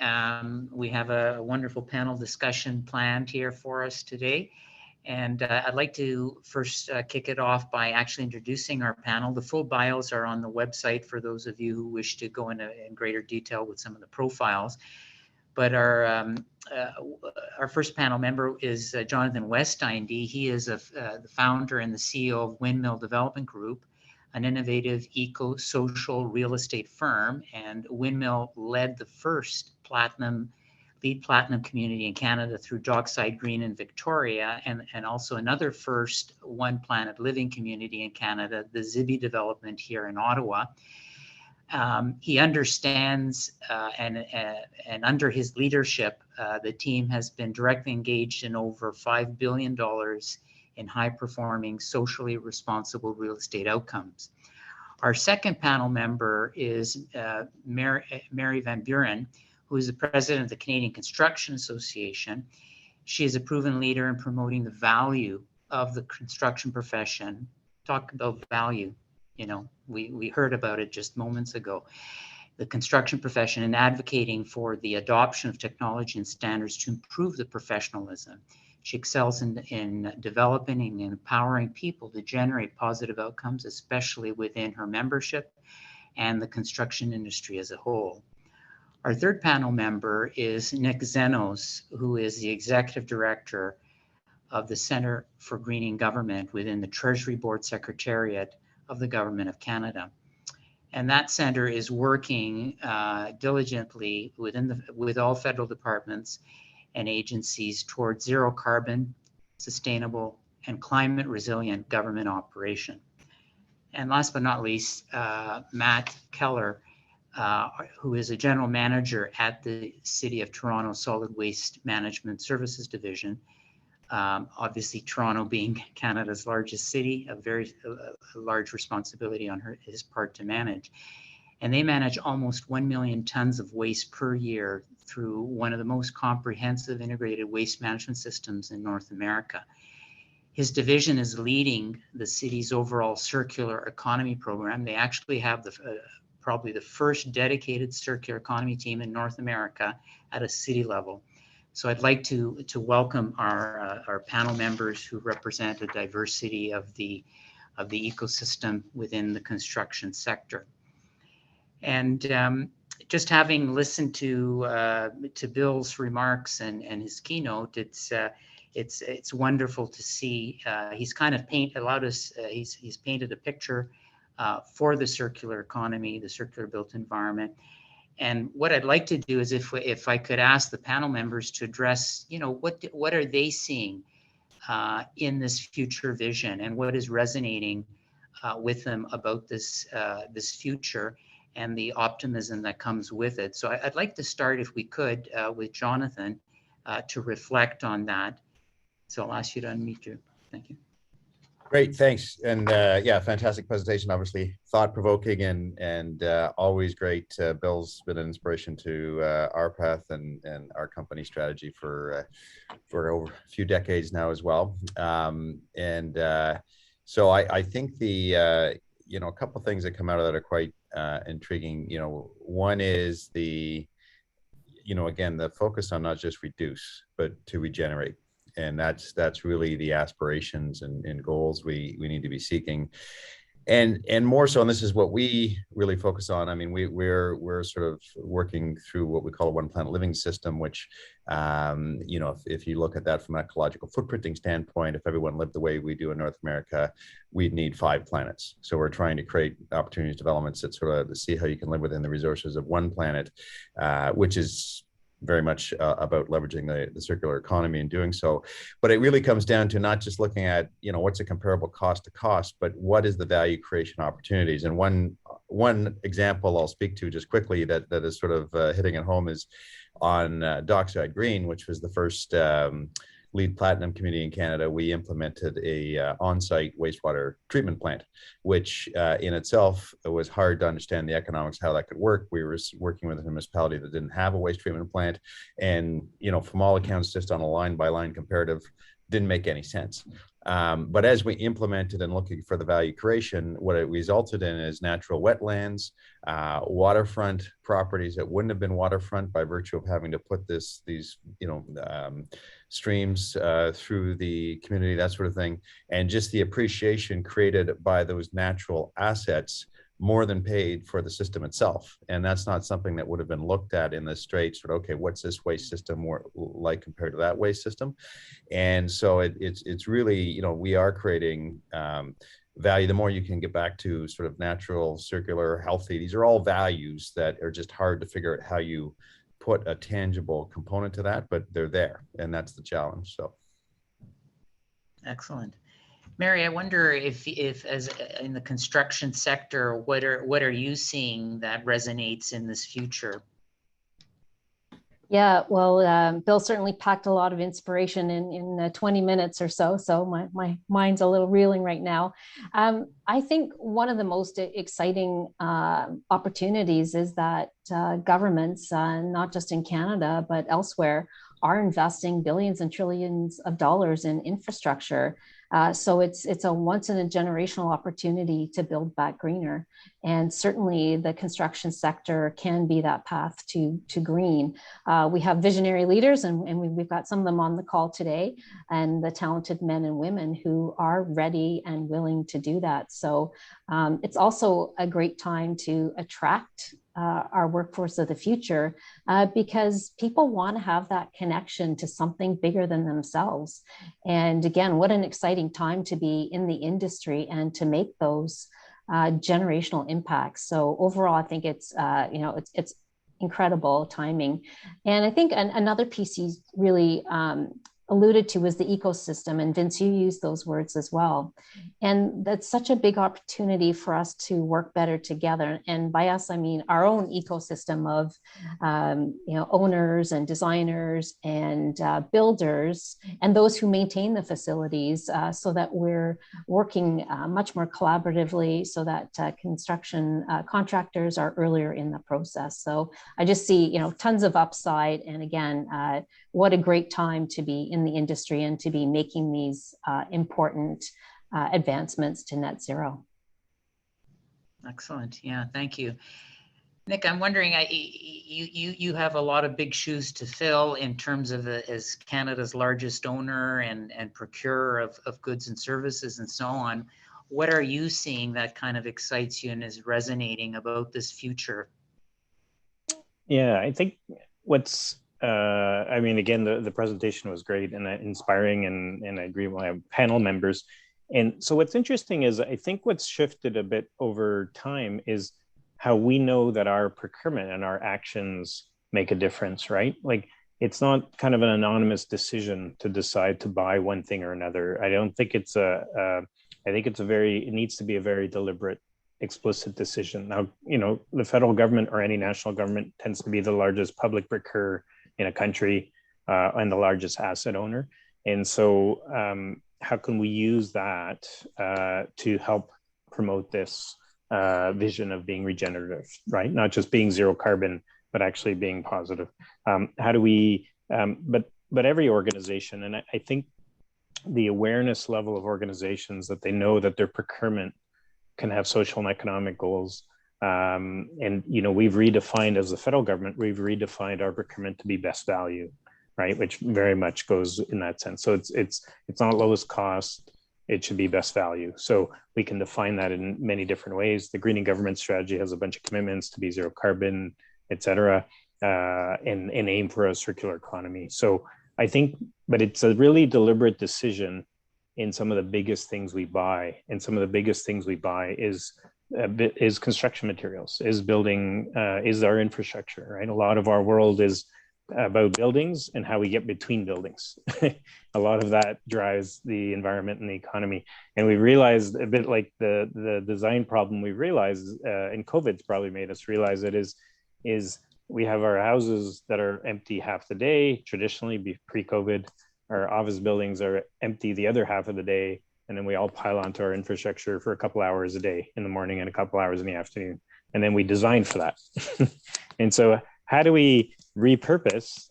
Speaker 4: We have a wonderful panel discussion planned here for us today. And I'd like to first kick it off by actually introducing our panel. The full bios are on the website for those of you who wish to go in greater detail with some of the profiles. But our first panel member is Jonathan Westeindy. He is the founder and the CEO of Windmill Development Group, an innovative eco-social real estate firm, and Windmill led the first LEED Platinum community in Canada through Dockside Green in Victoria, and also another first One Planet Living community in Canada, the Zibi development here in Ottawa. He understands, and under his leadership, the team has been directly engaged in over $5 billion in high-performing, socially responsible real estate outcomes. Our second panel member is Mary Van Buren, who is the president of the Canadian Construction Association. She is a proven leader in promoting the value of the construction profession. Talk about value, you know, we heard about it just moments ago. The construction profession, and advocating for the adoption of technology and standards to improve the professionalism. She excels in developing and empowering people to generate positive outcomes, especially within her membership and the construction industry as a whole. Our third panel member is Nick Zenos, who is the executive director of the Centre for Greening Government within the Treasury Board Secretariat of the Government of Canada. And that center is working diligently with all federal departments and agencies towards zero carbon, sustainable, and climate resilient government operation. And last but not least, Matt Keller, who is a general manager at the City of Toronto Solid Waste Management Services Division. Obviously, Toronto being Canada's largest city, a very large responsibility on his part to manage. And they manage almost 1 million tons of waste per year through one of the most comprehensive integrated waste management systems in North America. His division is leading the city's overall circular economy program. They actually have the probably the first dedicated circular economy team in North America at a city level. So I'd like to welcome our panel members who represent a diversity of the ecosystem within the construction sector. And just having listened to Bill's remarks and his keynote, it's wonderful to see. He's kind of allowed us. He's painted a picture for the circular economy, the circular built environment. And what I'd like to do is, if I could ask the panel members to address, what are they seeing in this future vision, and what is resonating with them about this future and the optimism that comes with it. So I'd like to start, if we could, with Jonathan to reflect on that. So I'll ask you to unmute you. Thank you.
Speaker 5: Great, thanks. And yeah, fantastic presentation, obviously thought-provoking and always great. Bill's been an inspiration to our path and our company strategy for over a few decades now as well. So I think a couple of things that come out of that are quite intriguing. One is again, the focus on not just reduce, but to regenerate. And that's really the aspirations and goals we need to be seeking, and more so. And this is what we really focus on. I mean, we're sort of working through what we call a one planet living system, which, if you look at that from an ecological footprinting standpoint, if everyone lived the way we do in North America, we'd need 5 planets. So we're trying to create opportunities, developments that sort of see how you can live within the resources of one planet, which is very much about leveraging the circular economy and doing so. But it really comes down to not just looking at, what's a comparable cost to cost, but what is the value creation opportunities. And one example I'll speak to just quickly that is sort of hitting at home is on Dockside Green, which was the first LEED Platinum community in Canada. We implemented a on-site wastewater treatment plant, which in itself was hard to understand the economics, how that could work. We were working with a municipality that didn't have a waste treatment plant, and from all accounts, just on a line-by-line comparative, didn't make any sense. But as we implemented and looking for the value creation, what it resulted in is natural wetlands, waterfront properties that wouldn't have been waterfront by virtue of having to put these streams through the community, that sort of thing. And just the appreciation created by those natural assets more than paid for the system itself. And that's not something that would have been looked at in the straight sort of, okay, what's this waste system more like compared to that waste system? And so it's really, we are creating value. The more you can get back to sort of natural, circular, healthy, these are all values that are just hard to figure out how you put a tangible component to that, but they're there, and that's the challenge. So
Speaker 4: excellent. Mary, I wonder if as in the construction sector, what are you seeing that resonates in this future?
Speaker 6: Yeah, well, Bill certainly packed a lot of inspiration in 20 minutes or so. So my mind's a little reeling right now. I think one of the most exciting opportunities is that governments, not just in Canada, but elsewhere, are investing billions and trillions of dollars in infrastructure. So it's a once in a generational opportunity to build back greener. And certainly the construction sector can be that path to green. We have visionary leaders, and we've got some of them on the call today, and the talented men and women who are ready and willing to do that. So it's also a great time to attract our workforce of the future, because people want to have that connection to something bigger than themselves. And again, what an exciting time to be in the industry and to make those generational impacts. So overall, I think it's it's incredible timing. And I think another piece he's really alluded to was the ecosystem, and Vince, you used those words as well. And that's such a big opportunity for us to work better together. And by us, I mean our own ecosystem of owners and designers and builders and those who maintain the facilities, so that we're working much more collaboratively, so that construction contractors are earlier in the process. So I just see tons of upside, and again, what a great time to be in the industry and to be making these important advancements to net zero.
Speaker 4: Excellent. Yeah, thank you. Nick, I'm wondering, you have a lot of big shoes to fill in terms of as Canada's largest owner and procurer of goods and services and so on. What are you seeing that kind of excites you and is resonating about this future?
Speaker 7: Yeah, I think what's, I mean, again, the presentation was great and inspiring, and I agree with my panel members. And so what's interesting is I think what's shifted a bit over time is how we know that our procurement and our actions make a difference, right? Like, it's not kind of an anonymous decision to decide to buy one thing or another. I don't think it's I think it's it needs to be a very deliberate, explicit decision. Now, you know, the federal government or any national government tends to be the largest public procurer in a country and the largest asset owner. And so how can we use that to help promote this vision of being regenerative, right? Not just being zero carbon, but actually being positive. How do we, but every organization, and I think the awareness level of organizations that they know that their procurement can have social and economic goals. And, you know, we've redefined, as the federal government, we've redefined our procurement to be best value, right? Which very much goes in that sense. So it's not lowest cost, it should be best value. So we can define that in many different ways. The greening government strategy has a bunch of commitments to be zero carbon, et cetera, and aim for a circular economy. So I think, but it's a really deliberate decision in some of the biggest things we buy. And some of the biggest things we buy is construction materials, is building, is our infrastructure, right? A lot of our world is about buildings and how we get between buildings. A lot of that drives the environment and the economy. And we realized, a bit like the design problem, we realized, and COVID's probably made us realize it, is we have our houses that are empty half the day. Traditionally, pre-COVID, our office buildings are empty the other half of the day. And then we all pile onto our infrastructure for a couple hours a day in the morning and a couple hours in the afternoon. And then we design for that. And so how do we repurpose,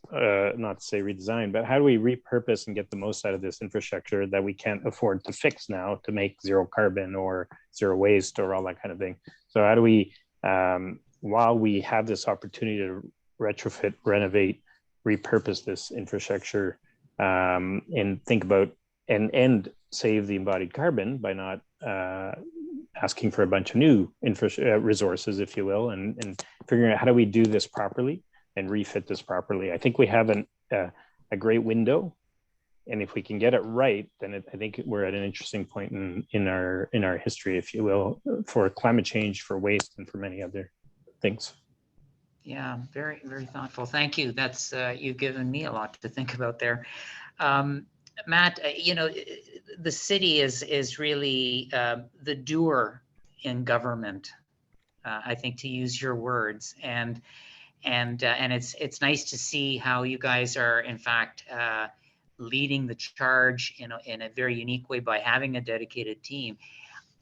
Speaker 7: not to say redesign, but how do we repurpose and get the most out of this infrastructure that we can't afford to fix now to make zero carbon or zero waste or all that kind of thing? So how do we, while we have this opportunity to retrofit, renovate, repurpose this infrastructure, and think about and save the embodied carbon by not asking for a bunch of new resources, if you will, and figuring out how do we do this properly and refit this properly. I think we have a great window, and if we can get it right, then I think we're at an interesting point in our history, if you will, for climate change, for waste, and for many other things.
Speaker 4: Yeah, very, very thoughtful. Thank you. That's you've given me a lot to think about there. Matt, you know, the city is really the doer in government, I think, to use your words, and it's nice to see how you guys are, in fact, leading the charge in a very unique way by having a dedicated team.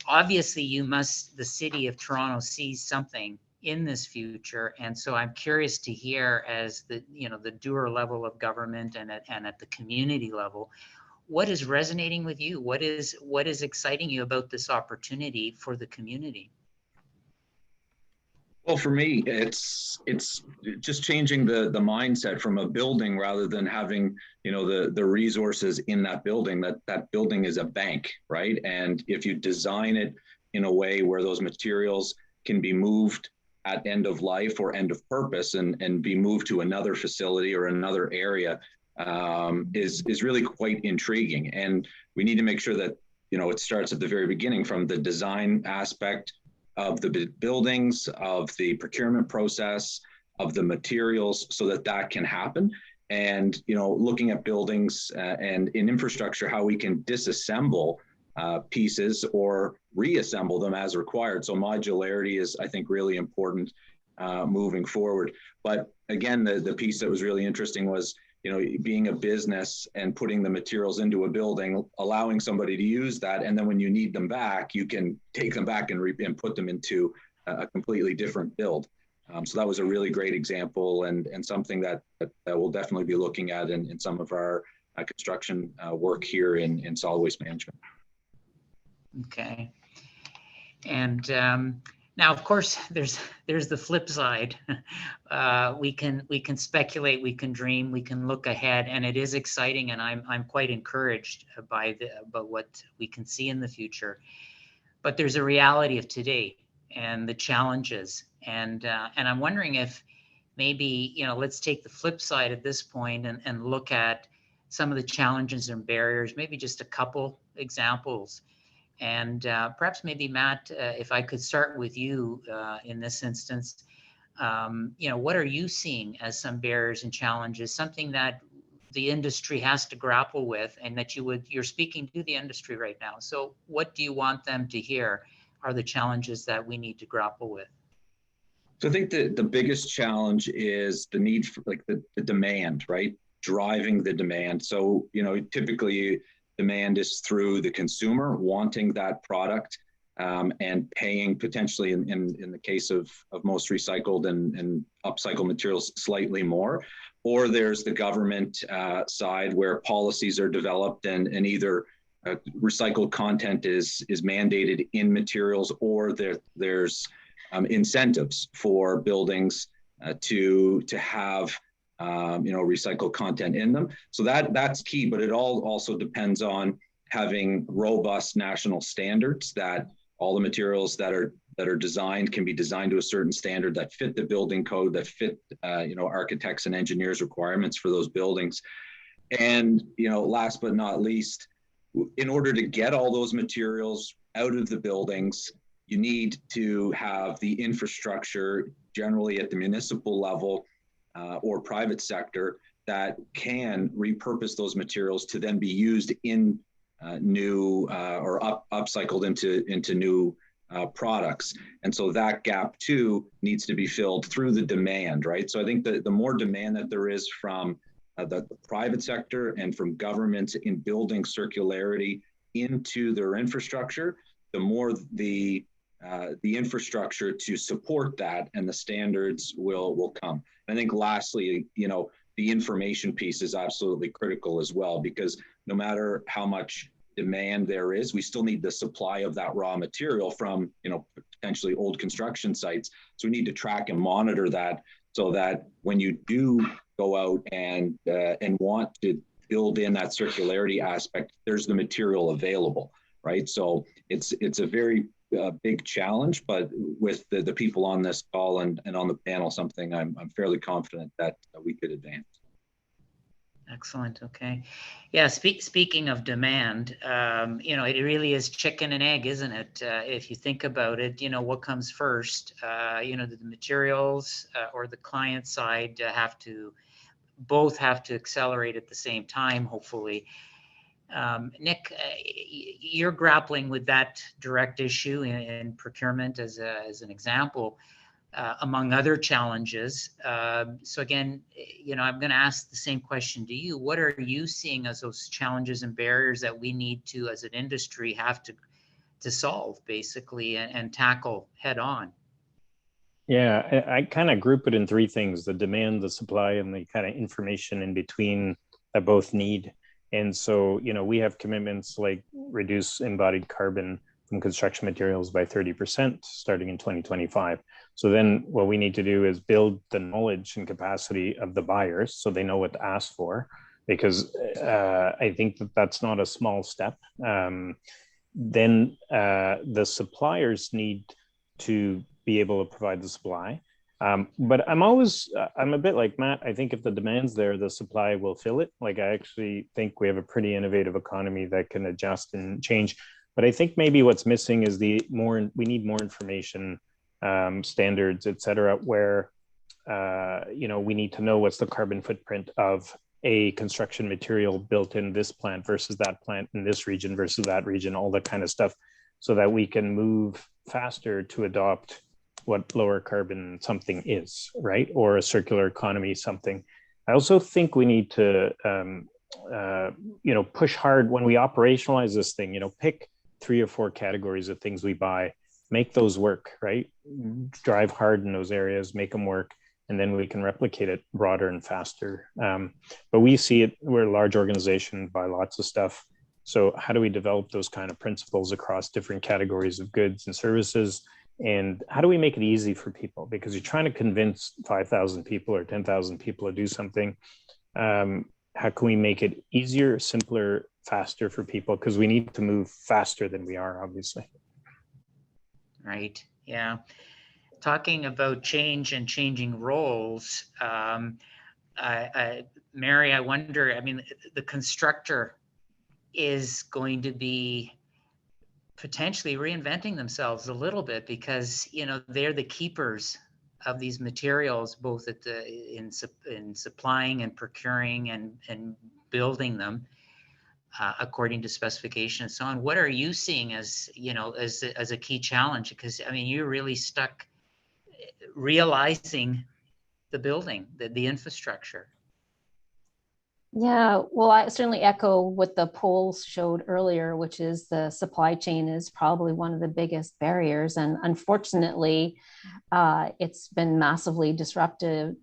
Speaker 4: Obviously, the city of Toronto sees something in this future, and so I'm curious to hear, as the doer level of government and at the community level, what is resonating with you? What is exciting you about this opportunity for the community?
Speaker 8: Well, for me, it's just changing the mindset from a building, rather than having, you know, the resources in that building. That building is a bank, right? And if you design it in a way where those materials can be moved at end of life or end of purpose and be moved to another facility or another area, is really quite intriguing. And we need to make sure that, you know, it starts at the very beginning, from the design aspect of the buildings, of the procurement process, of the materials, so that can happen. And, you know, looking at buildings and in infrastructure, how we can disassemble pieces or reassemble them as required. So modularity is, I think, really important moving forward. But again, the piece that was really interesting was, you know, being a business and putting the materials into a building, allowing somebody to use that, and then when you need them back, you can take them back and put them into a completely different build. So that was a really great example, and something that we'll definitely be looking at in some of our construction work here in solid waste management.
Speaker 4: Okay. And Now, of course, there's the flip side. We can speculate, we can dream, we can look ahead, and it is exciting. And I'm quite encouraged by what we can see in the future. But there's a reality of today and the challenges, and I'm wondering if maybe, let's take the flip side at this point and look at some of the challenges and barriers, maybe just a couple examples. And perhaps maybe Matt, if I could start with you in this instance, what are you seeing as some barriers and challenges, something that the industry has to grapple with, and that you're speaking to the industry right now. So what do you want them to hear are the challenges that we need to grapple with?
Speaker 8: So I think that the biggest challenge is the need for the demand, right? Driving the demand. So, typically demand is through the consumer wanting that product and paying potentially in the case of most recycled and upcycled materials slightly more. Or there's the government side where policies are developed and either recycled content is mandated in materials, or there's incentives for buildings to have recycled content in them. So that's key, but it all also depends on having robust national standards that all the materials that are designed can be designed to a certain standard that fit the building code, that fit architects and engineers requirements for those buildings. And last but not least, in order to get all those materials out of the buildings, you need to have the infrastructure, generally at the municipal level or private sector, that can repurpose those materials to then be used in new or upcycled into new products. And so that gap too needs to be filled through the demand, right? So I think that the more demand that there is from the private sector and from governments in building circularity into their infrastructure, the more the infrastructure to support that and the standards will come. I think lastly, the information piece is absolutely critical as well, because no matter how much demand there is, we still need the supply of that raw material from, potentially old construction sites. So we need to track and monitor that so that when you do go out and want to build in that circularity aspect, there's the material available, right? So it's a very big challenge, but with the people on this call and on the panel, something I'm fairly confident that we could advance.
Speaker 4: Excellent. Okay. Yeah. Speaking of demand, it really is chicken and egg, isn't it? If you think about it, what comes first? The materials or the client side both have to accelerate at the same time, hopefully. Nick, you're grappling with that direct issue in procurement as an example, among other challenges. So again, I'm going to ask the same question to you. What are you seeing as those challenges and barriers that we need to, as an industry, have to solve basically and tackle head on?
Speaker 7: Yeah, I kind of group it in three things: the demand, the supply, and the kind of information in between that both need. And so, we have commitments like reduce embodied carbon from construction materials by 30% starting in 2025. So then what we need to do is build the knowledge and capacity of the buyers so they know what to ask for, because I think that's not a small step. Then the suppliers need to be able to provide the supply. But I'm a bit like Matt. I think if the demand's there, the supply will fill it. Like, I actually think we have a pretty innovative economy that can adjust and change. But I think maybe what's missing is we need more information, standards, et cetera, where, we need to know what's the carbon footprint of a construction material built in this plant versus that plant in this region versus that region, all that kind of stuff, so that we can move faster to adopt what lower carbon something is, right? Or a circular economy something. I also think we need to, push hard when we operationalize this thing, pick 3 or 4 categories of things we buy, make those work, right? Drive hard in those areas, make them work, and then we can replicate it broader and faster. But we see it, we're a large organization, buy lots of stuff. So how do we develop those kind of principles across different categories of goods and services? And how do we make it easy for people? Because you're trying to convince 5,000 people or 10,000 people to do something. How can we make it easier, simpler, faster for people? Because we need to move faster than we are, obviously.
Speaker 4: Right. Yeah. Talking about change and changing roles, Mary, I wonder, I mean, the constructor is going to be potentially reinventing themselves a little bit because, you know, they're the keepers of these materials, both at the in supplying and procuring and building them according to specification and so on. What are you seeing as, you know, as a key challenge? Because I mean, you're really stuck realizing the building, the infrastructure.
Speaker 6: Yeah, well, I certainly echo what the polls showed earlier, which is the supply chain is probably one of the biggest barriers. And unfortunately, it's been massively disrupted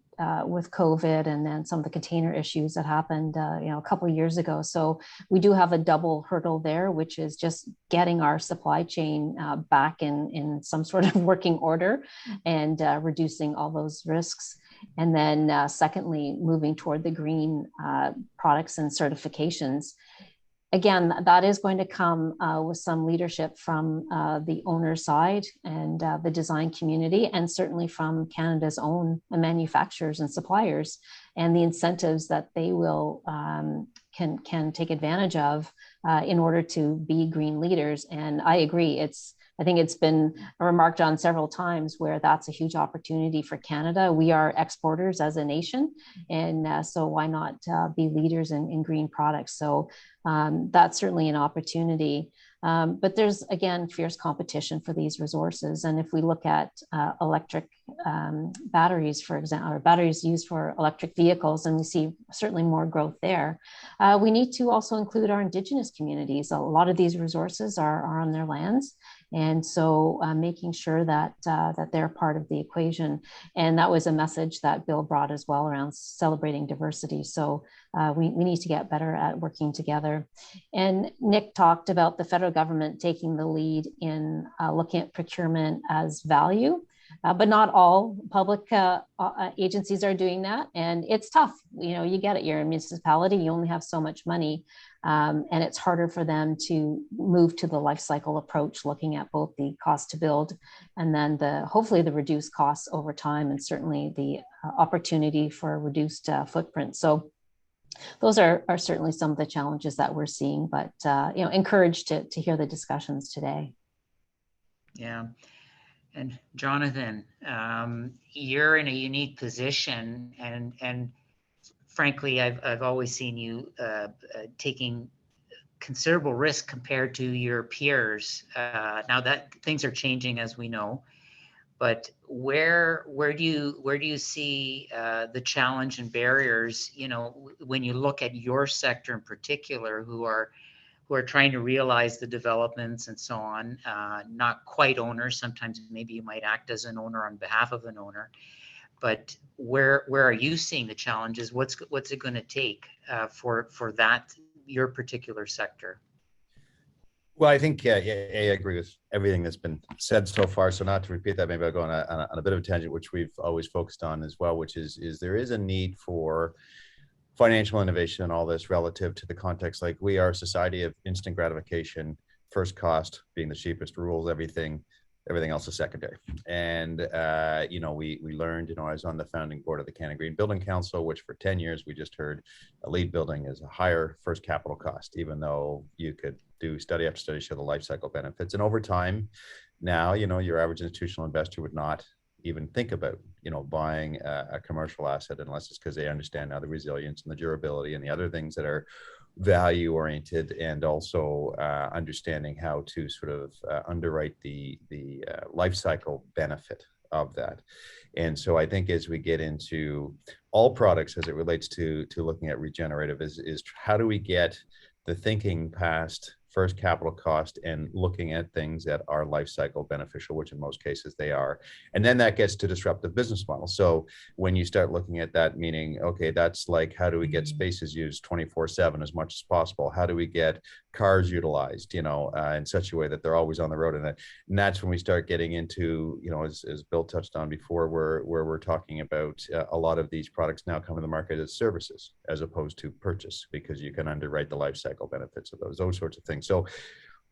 Speaker 6: with COVID and then some of the container issues that happened, you know, a couple of years ago. So we do have a double hurdle there, which is just getting our supply chain back in some sort of working order and reducing all those risks. And then secondly, moving toward the green products and certifications. Again, that is going to come with some leadership from the owner side and the design community, and certainly from Canada's own manufacturers and suppliers, and the incentives that they will can take advantage of in order to be green leaders. And I agree, I think it's been remarked on several times where that's a huge opportunity for Canada. We are exporters as a nation, and so why not be leaders in green products? So that's certainly an opportunity. But there's, again, fierce competition for these resources. And if we look at electric batteries, for example, or batteries used for electric vehicles, and we see certainly more growth there, we need to also include our Indigenous communities. A lot of these resources are on their lands. And so making sure that that they're part of the equation. And that was a message that Bill brought as well around celebrating diversity. So we need to get better at working together. And Nick talked about the federal government taking the lead in looking at procurement as value. But not all public agencies are doing that. And it's tough. You know, you get it, you're a municipality, you only have so much money. And it's harder for them to move to the life cycle approach, looking at both the cost to build and then hopefully the reduced costs over time, and certainly the opportunity for a reduced footprint. So those are certainly some of the challenges that we're seeing, but you know, encouraged to hear the discussions today.
Speaker 4: Yeah. And Jonathan, you're in a unique position, and frankly, I've always seen you taking considerable risk compared to your peers. Now that things are changing, as we know, but where do you see the challenge and barriers? You know, when you look at your sector in particular, who are trying to realize the developments and so on, not quite owners. Sometimes maybe you might act as an owner on behalf of an owner, but where are you seeing the challenges? What's it going to take for that, your particular sector?
Speaker 5: Well, I think I agree with everything that's been said so far. So not to repeat that, maybe I'll go on a bit of a tangent, which we've always focused on as well, which is there is a need for financial innovation and all this relative to the context. Like, we are a society of instant gratification, first cost being the cheapest, rules everything else is secondary. And you know, we learned, you know, I was on the founding board of the Canada Green Building Council, which for 10 years we just heard a LEED building is a higher first capital cost, even though you could do study after study show the life cycle benefits. And over time now, you know, your average institutional investor would not even think about, you know, buying a commercial asset unless it's because they understand now the resilience and the durability and the other things that are value oriented, and also understanding how to sort of underwrite the life cycle benefit of that. And so I think as we get into all products as it relates to looking at regenerative is how do we get the thinking past first capital cost and looking at things that are life cycle beneficial, which in most cases they are. And then that gets to disruptive business models. So when you start looking at that, meaning, okay, that's like, how do we get spaces used 24/7 as much as possible? How do we get cars utilized, in such a way that they're always on the road? And that's when we start getting into, as Bill touched on before, where we're talking about a lot of these products now come to the market as services as opposed to purchase, because you can underwrite the life cycle benefits of those sorts of things. So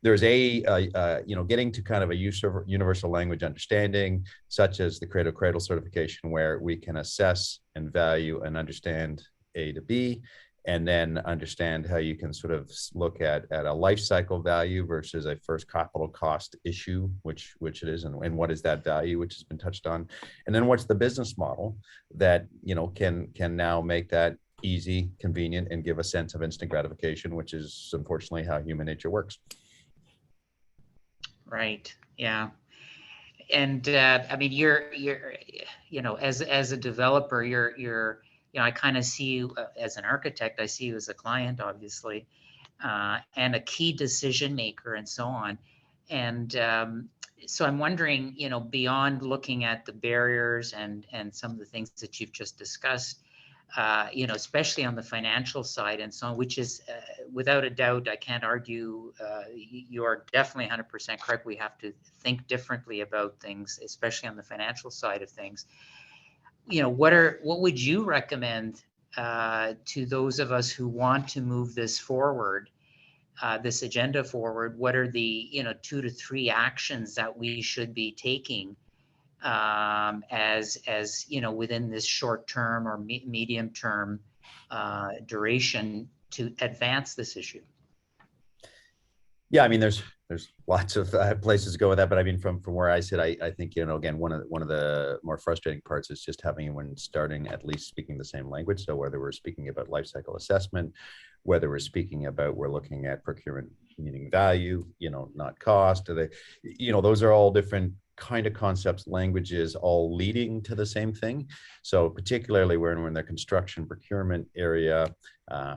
Speaker 5: there's getting to kind of a universal language understanding, such as the cradle to cradle certification, where we can assess and value and understand A to B, and then understand how you can sort of look at a life cycle value versus a first capital cost issue, which it is, and what is that value, which has been touched on, and then what's the business model that can now make that easy, convenient, and give a sense of instant gratification, which is unfortunately how human nature works.
Speaker 4: Right. Yeah. And I mean, you're as a developer, you're I kind of see you as an architect. I see you as a client, obviously, and a key decision maker, and so on. And so I'm wondering, beyond looking at the barriers and some of the things that you've just discussed, especially on the financial side and so on, which is without a doubt, I can't argue, you are definitely 100% correct. We have to think differently about things, especially on the financial side of things. What would you recommend to those of us who want to move this forward, this agenda forward? What are the 2 to 3 actions that we should be taking as within this short term or medium term duration to advance this issue?
Speaker 5: Yeah, I mean, there's lots of places to go with that, but I mean, from where I sit, I think, again, one of the more frustrating parts is just having everyone starting at least speaking the same language. So whether we're speaking about life cycle assessment, whether we're speaking about, we're looking at procurement meaning value, not cost, those are all different kind of concepts, languages, all leading to the same thing. So particularly when we're in the construction procurement area,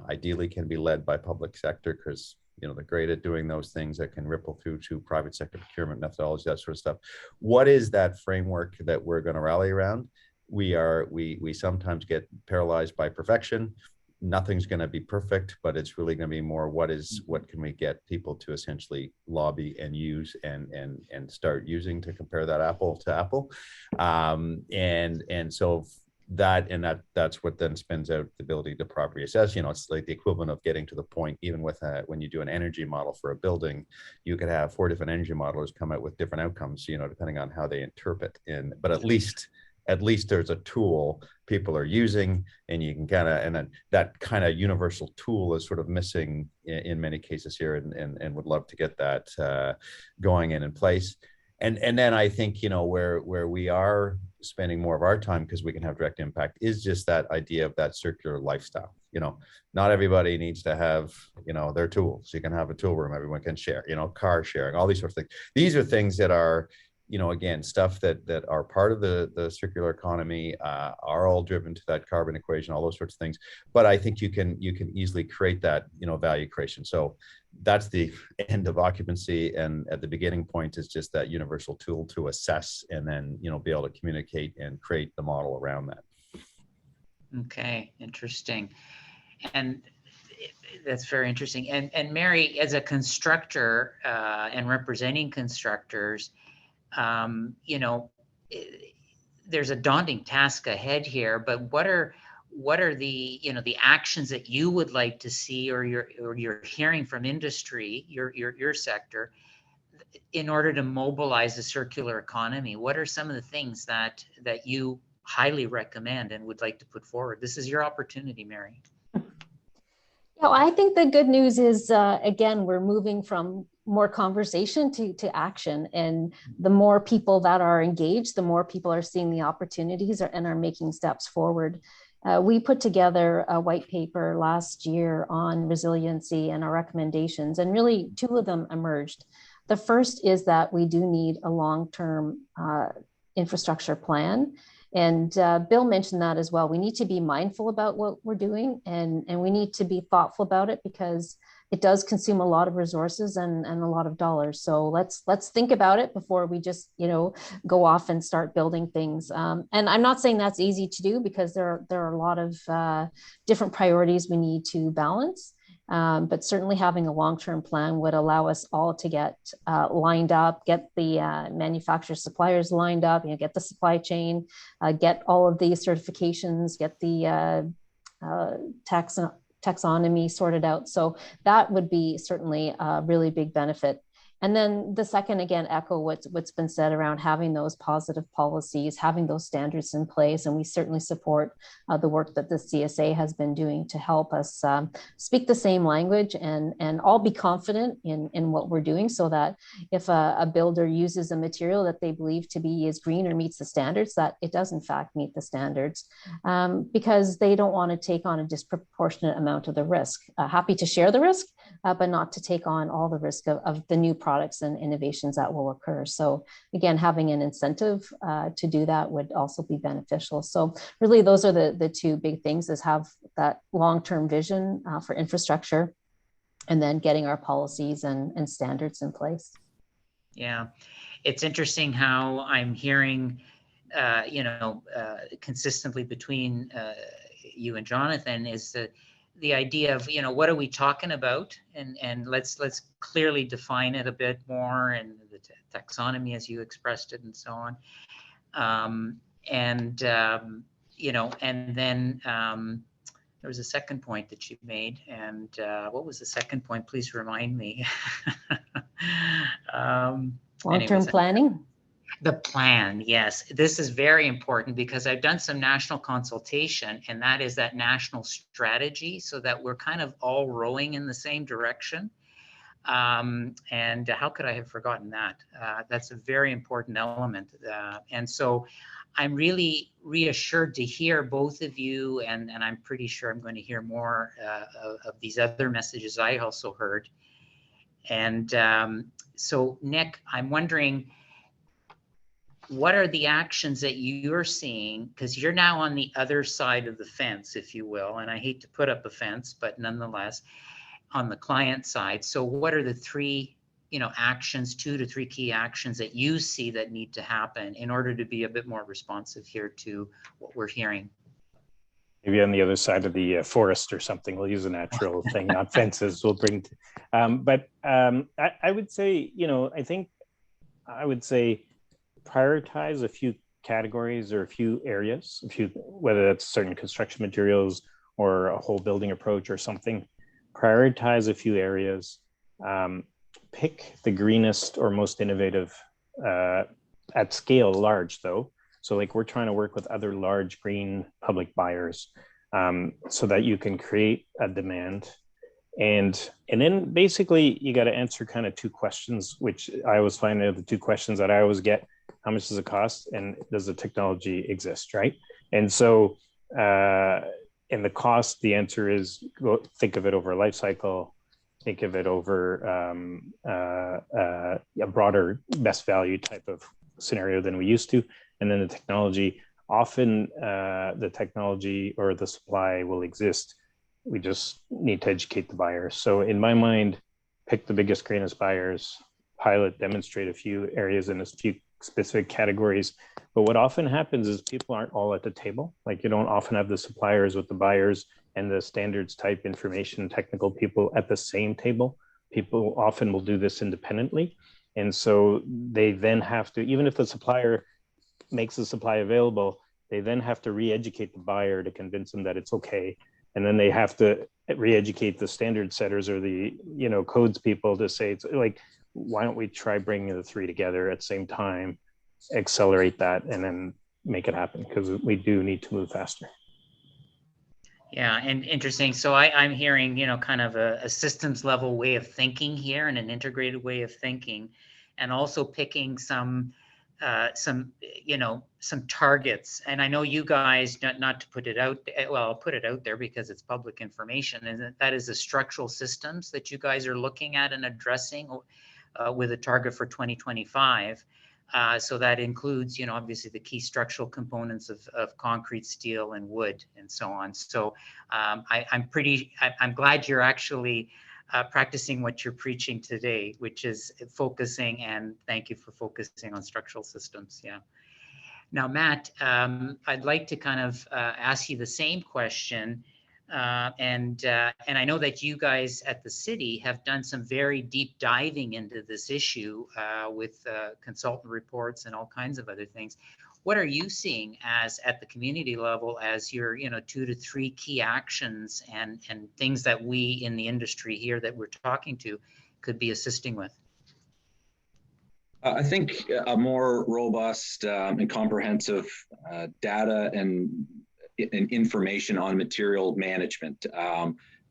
Speaker 5: ideally can be led by public sector, because they're great at doing those things that can ripple through to private sector procurement methodology, that sort of stuff. What is that framework that we're going to rally around? We sometimes get paralyzed by perfection. Nothing's going to be perfect, but it's really going to be more what can we get people to essentially lobby and use and start using to compare that apple to apple. And so that's what then spins out the ability to properly assess. It's like the equivalent of getting to the point, even with when you do an energy model for a building, you could have 4 different energy modelers come out with different outcomes, depending on how they interpret. But at least there's a tool people are using, and you can and then that kind of universal tool is sort of missing in many cases here, and would love to get that going in place. And then I think, where we are spending more of our time, because we can have direct impact, is just that idea of that circular lifestyle. Not everybody needs to have, their tools. You can have a tool room everyone can share, car sharing, all these sorts of things. These are things that are, again, stuff that are part of the circular economy, are all driven to that carbon equation, all those sorts of things. But I think you can easily create that, value creation. So that's the end of occupancy, and at the beginning point is just that universal tool to assess, and then be able to communicate and create the model around that.
Speaker 4: Okay, interesting. And that's very interesting. And Mary, as a constructor and representing constructors, there's a daunting task ahead here, but what are the the actions that you would like to see, or you're hearing from industry, your sector, in order to mobilize the circular economy? What are some of the things that you highly recommend and would like to put forward? This is your opportunity, Mary.
Speaker 6: I think the good news is, again, we're moving from more conversation to action. And the more people that are engaged, the more people are seeing the opportunities and are making steps forward. We put together a white paper last year on resiliency and our recommendations, and really 2 of them emerged. The first is that we do need a long-term infrastructure plan. And Bill mentioned that as well. We need to be mindful about what we're doing, and we need to be thoughtful about it, because it does consume a lot of resources and a lot of dollars. So let's think about it before we just, go off and start building things. And I'm not saying that's easy to do, because there are a lot of different priorities we need to balance. But certainly having a long-term plan would allow us all to get lined up, get the manufacturer suppliers lined up, get the supply chain, get all of the certifications, get the taxonomy sorted out. So that would be certainly a really big benefit. And then the second, again, echo what's been said around having those positive policies, having those standards in place. And we certainly support the work that the CSA has been doing to help us speak the same language and all be confident in what we're doing, so that if a builder uses a material that they believe to be is green or meets the standards, that it does in fact meet the standards, because they don't want to take on a disproportionate amount of the risk. Happy to share the risk, but not to take on all the risk of the new products and innovations that will occur. So again, having an incentive to do that would also be beneficial. So really those are the two big things, is have that long-term vision for infrastructure, and then getting our policies and standards in place.
Speaker 4: Yeah, it's interesting how I'm hearing, consistently between you and Jonathan, is the idea of, what are we talking about, and let's clearly define it a bit more, and the taxonomy as you expressed it, and so on. And then there was a second point that you made, and what was the second point? Please remind me.
Speaker 6: Long-term planning.
Speaker 4: The plan, yes. This is very important, because I've done some national consultation, and that is that national strategy, so that we're kind of all rowing in the same direction. And how could I have forgotten that? That's a very important element. And so I'm really reassured to hear both of you, and I'm pretty sure I'm going to hear more of these other messages I also heard. And so Nick, I'm wondering, what are the actions that you're seeing? Because you're now on the other side of the fence, if you will, and I hate to put up a fence, but nonetheless, on the client side. So what are the three, actions, 2 to 3 key actions that you see that need to happen in order to be a bit more responsive here to what we're hearing?
Speaker 7: Maybe on the other side of the forest or something. We'll use a natural thing, not fences. We'll bring, I would say, I would say prioritize a few categories or a few areas, whether that's certain construction materials or a whole building approach or something. Prioritize a few areas, pick the greenest or most innovative at scale, large though. So like we're trying to work with other large green public buyers so that you can create a demand. And then basically you got to answer kind of 2 questions, which I always find are the 2 questions that I always get. How much does it cost? And does the technology exist, right? And so in the cost, the answer is think of it over a life cycle, think of it over a broader best value type of scenario than we used to. And then the technology, often the technology or the supply will exist. We just need to educate the buyers. So in my mind, pick the biggest, greenest buyers, pilot, demonstrate a few areas in a few specific categories. But what often happens is people aren't all at the table. Like you don't often have the suppliers with the buyers and the standards type information, technical people at the same table. People often will do this independently. And so they then have to, even if the supplier makes the supply available, they then have to re-educate the buyer to convince them that it's okay. And then they have to re-educate the standard setters or the codes people to say, it's like, why don't we try bringing the 3 together at the same time, accelerate that, and then make it happen, because we do need to move faster.
Speaker 4: Yeah, and interesting. So I'm hearing, kind of a systems level way of thinking here, and an integrated way of thinking, and also picking some targets. And I know you guys, not to put it out, well, I'll put it out there because it's public information, and that is the structural systems that you guys are looking at and addressing with a target for 2025. So that includes, obviously the key structural components of concrete, steel, and wood, and so on. So I'm glad you're actually practicing what you're preaching today, which is focusing, and thank you for focusing on structural systems. Yeah. Now, Matt, I'd like to kind of ask you the same question. And I know that you guys at the city have done some very deep diving into this issue with consultant reports and all kinds of other things. What are you seeing as at the community level as your 2 to 3 key actions and things that we in the industry here that we're talking to could be assisting with?
Speaker 8: I think a more robust and comprehensive data and information on material management.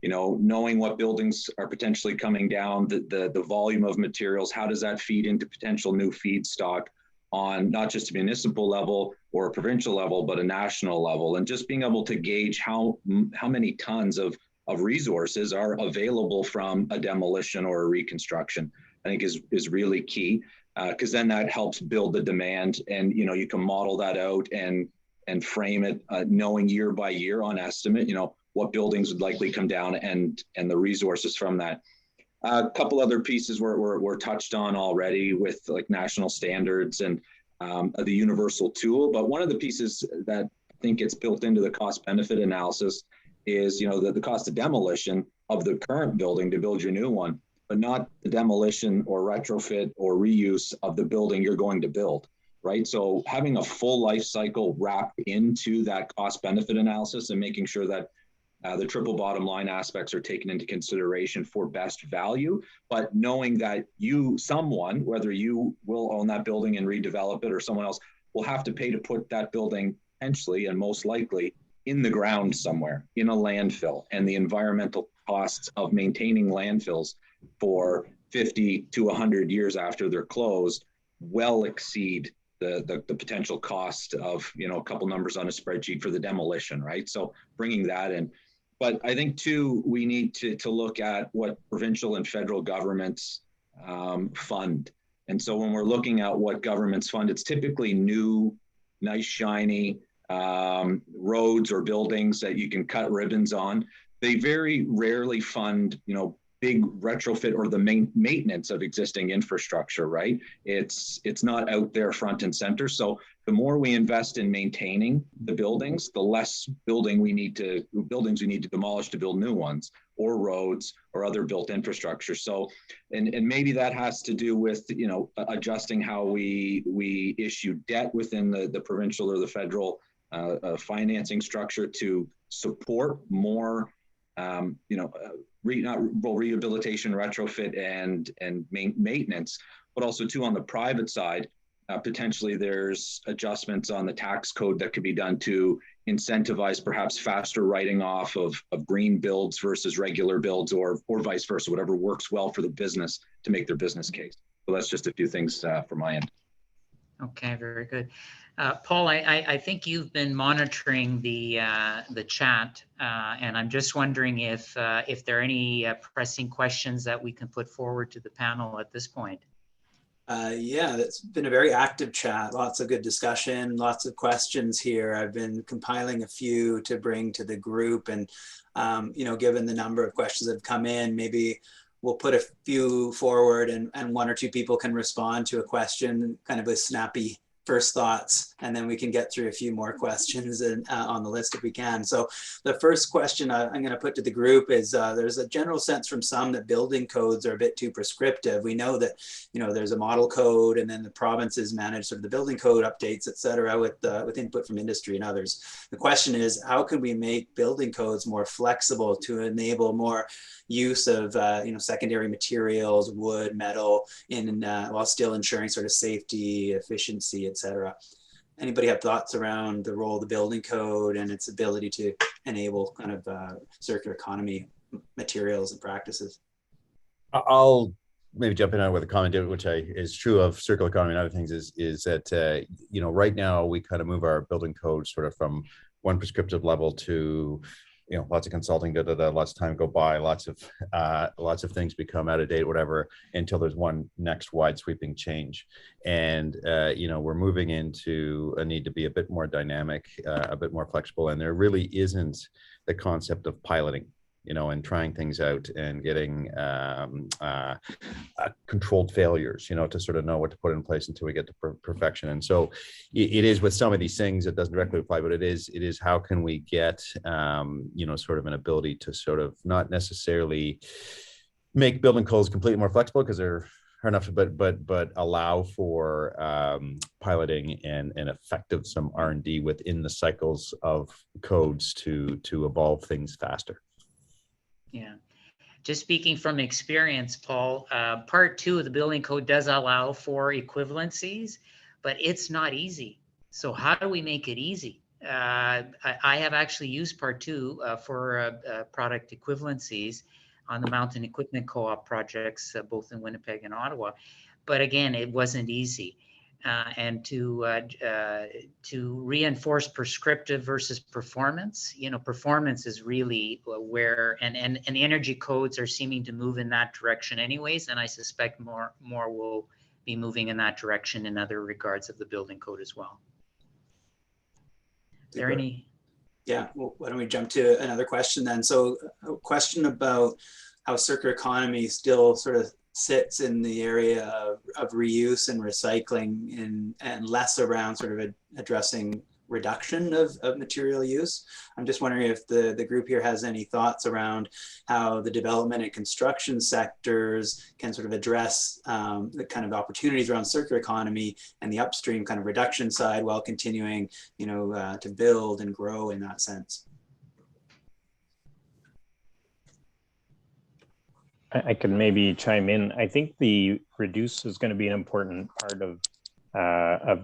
Speaker 8: Knowing what buildings are potentially coming down, the volume of materials, how does that feed into potential new feedstock on not just a municipal level or a provincial level, but a national level, and just being able to gauge how many tons of resources are available from a demolition or a reconstruction, I think is really key, because then that helps build the demand, and you can model that out and frame it, knowing year by year on estimate, what buildings would likely come down and the resources from that. A couple other pieces were touched on already with like national standards and the universal tool. But one of the pieces that I think gets built into the cost benefit analysis is, the cost of demolition of the current building to build your new one, but not the demolition or retrofit or reuse of the building you're going to build, right? So having a full life cycle wrapped into that cost benefit analysis and making sure that the triple bottom line aspects are taken into consideration for best value, but knowing that someone, whether you will own that building and redevelop it or someone else, will have to pay to put that building potentially and most likely in the ground somewhere in a landfill, and the environmental costs of maintaining landfills for 50 to 100 years after they're closed well exceed the potential cost of, a couple numbers on a spreadsheet for the demolition, right? So bringing that in. But I think too, we need to look at what provincial and federal governments fund. And so when we're looking at what governments fund, it's typically new, nice, shiny roads or buildings that you can cut ribbons on. They very rarely fund, big retrofit or the maintenance of existing infrastructure, right? It's not out there front and center. So the more we invest in maintaining the buildings, the less buildings we need to demolish to build new ones, or roads or other built infrastructure. So, and maybe that has to do with, adjusting how we issue debt within the provincial or the federal financing structure to support more, rehabilitation, retrofit, and maintenance, but also too on the private side, potentially there's adjustments on the tax code that could be done to incentivize perhaps faster writing off of green builds versus regular builds, or vice versa, whatever works well for the business to make their business case. So that's just a few things from my end.
Speaker 4: Okay, very good. Paul, I think you've been monitoring the chat, and I'm just wondering if there are any pressing questions that we can put forward to the panel at this point.
Speaker 1: Yeah, it's been a very active chat. Lots of good discussion, lots of questions here. I've been compiling a few to bring to the group, and given the number of questions that have come in, maybe we'll put a few forward, and 1 or 2 people can respond to a question kind of with snappy first thoughts, and then we can get through a few more questions on the list if we can. So the first question I'm going to put to the group is there's a general sense from some that building codes are a bit too prescriptive. We know that there's a model code, and then the provinces manage sort of the building code updates, et cetera, with input from industry and others. The question is, how can we make building codes more flexible to enable more use of secondary materials, wood, metal, while still ensuring sort of safety, efficiency, et cetera? Anybody have thoughts around the role of the building code and its ability to enable kind of circular economy materials and practices?
Speaker 5: I'll maybe jump in on with a comment, which is true of circular economy and other things, is that right now we kind of move our building code sort of from one prescriptive level to lots of consulting, lots of time go by, lots of things become out of date, whatever, until there's one next wide sweeping change. And, we're moving into a need to be a bit more dynamic, a bit more flexible. And there really isn't the concept of piloting. and trying things out and getting controlled failures, to sort of know what to put in place until we get to perfection. And so it is with some of these things, it doesn't directly apply, but it is how can we get, sort of an ability to sort of not necessarily make building codes completely more flexible because they're hard enough, but allow for piloting and effective some R&D within the cycles of codes to evolve things faster.
Speaker 4: Yeah. Just speaking from experience, Paul, part 2 of the building code does allow for equivalencies, but it's not easy. So how do we make it easy? I have actually used part 2 for product equivalencies on the mountain equipment co-op projects, both in Winnipeg and Ottawa. But again, it wasn't easy. And to reinforce prescriptive versus performance, performance is really where, and the energy codes are seeming to move in that direction anyways. And I suspect more will be moving in that direction in other regards of the building code as well. Is there any?
Speaker 1: Yeah, well, why don't we jump to another question then? So a question about how circular economy still sort of sits in the area of reuse and recycling and less around sort of addressing reduction of material use. I'm just wondering if the group here has any thoughts around how the development and construction sectors can sort of address the kind of opportunities around circular economy and the upstream kind of reduction side while continuing, to build and grow in that sense.
Speaker 7: I can maybe chime in. I think the reduce is going to be an important part of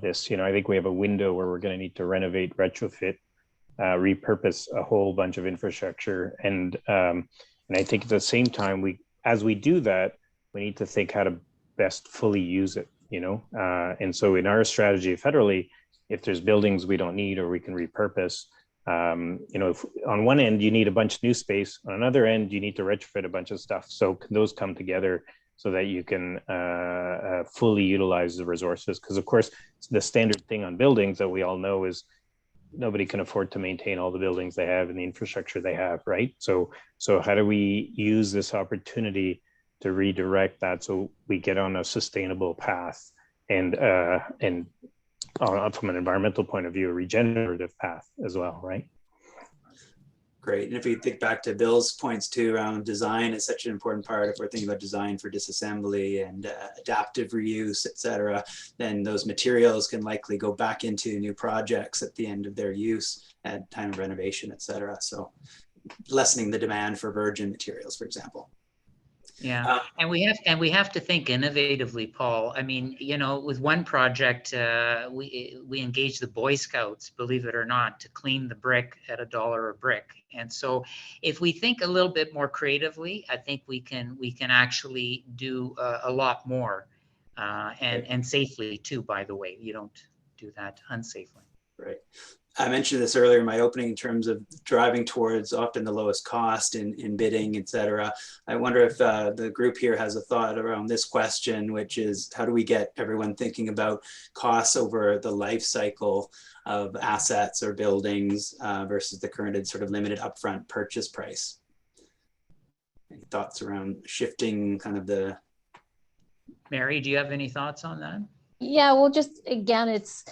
Speaker 7: this. I think we have a window where we're going to need to renovate, retrofit, repurpose a whole bunch of infrastructure, and I think at the same time, as we do that, we need to think how to best fully use it. And so in our strategy federally, if there's buildings we don't need or we can repurpose, if on one end you need a bunch of new space, on another end you need to retrofit a bunch of stuff. So can those come together so that you can fully utilize the resources? Because of course, the standard thing on buildings that we all know is nobody can afford to maintain all the buildings they have and the infrastructure they have, right? So how do we use this opportunity to redirect that so we get on a sustainable path and from an environmental point of view, a regenerative path as well, right?
Speaker 1: Great. And if we think back to Bill's points too around design is such an important part, if we're thinking about design for disassembly and adaptive reuse, et cetera, then those materials can likely go back into new projects at the end of their use at time of renovation, et cetera. So lessening the demand for virgin materials, for example.
Speaker 4: Yeah, and we have to think innovatively, Paul. I mean, with one project, we engaged the Boy Scouts, believe it or not, to clean the brick at $1 a brick. And so, if we think a little bit more creatively, I think we can actually do a lot more, and safely too. By the way, you don't do that unsafely.
Speaker 1: Right. I mentioned this earlier in my opening in terms of driving towards often the lowest cost in bidding, et cetera. I wonder if the group here has a thought around this question, which is how do we get everyone thinking about costs over the life cycle of assets or buildings versus the current sort of limited upfront purchase price? Any thoughts around shifting kind of the...
Speaker 4: Mary, do you have any thoughts on that?
Speaker 6: Yeah, well, just again, it's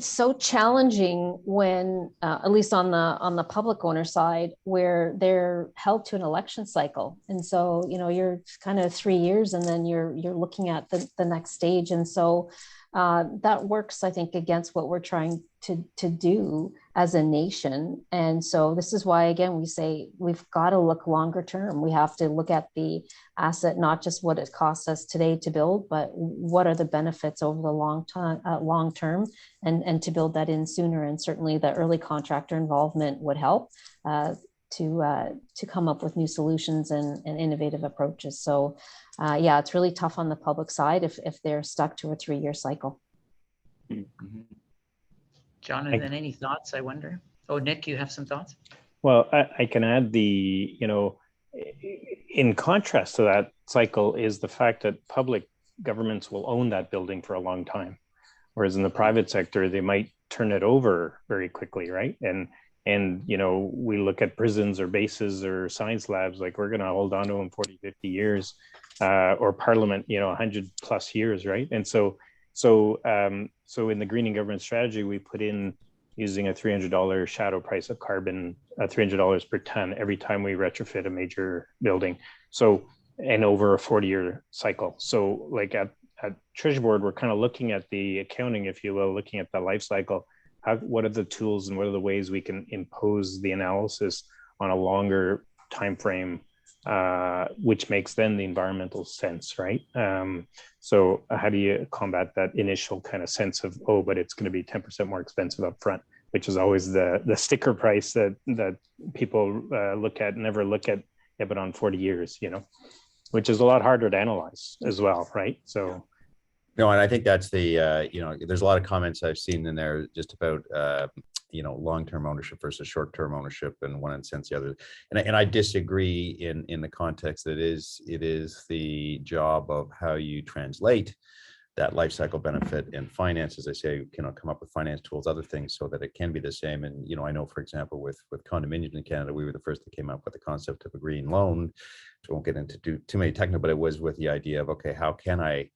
Speaker 6: so challenging when, at least on the public owner side, where they're held to an election cycle. And so, you're kind of 3 years and then you're looking at the next stage. And so that works, I think, against what we're trying to do as a nation. And so this is why, again, we say we've got to look longer term. We have to look at the asset, not just what it costs us today to build, but what are the benefits over the long term, and to build that in sooner. And certainly the early contractor involvement would help to come up with new solutions and innovative approaches. So yeah, it's really tough on the public side if they're stuck to a 3-year cycle.
Speaker 4: Mm-hmm. Jonathan, any thoughts, I wonder? Oh, Nick, you have some thoughts?
Speaker 7: Well, I can add in contrast to that cycle is the fact that public governments will own that building for a long time. Whereas in the private sector, they might turn it over very quickly, right? And And, you know, we look at prisons or bases or science labs, like we're going to hold on to them 40, 50 years, or parliament, you know, 100 plus years, right? And so in the greening government strategy, we put in using a $300 shadow price of carbon, $300 per ton every time we retrofit a major building. So, and over a 40-year cycle. So like at Treasury Board, we're kind of looking at the accounting, if you will, looking at the life cycle. What are the tools and what are the ways we can impose the analysis on a longer time frame, which makes then the environmental sense, right? So how do you combat that initial kind of sense of, oh, but it's going to be 10% more expensive up front, which is always the sticker price that people never look at, yeah, but on 40 years, you know, which is a lot harder to analyze as well, right? So.
Speaker 5: No, and I think that's the, you know, there's a lot of comments I've seen in there just about, you know, long-term ownership versus short-term ownership, and one instance the other. And I disagree in the context that it is the job of how you translate that life cycle benefit and finance, as I say, you know, come up with finance tools, other things, so that it can be the same. And, you know, I know, for example, with condominiums in Canada, we were the first that came up with the concept of a green loan. So I won't get into too many technical, but it was with the idea of, okay, how can I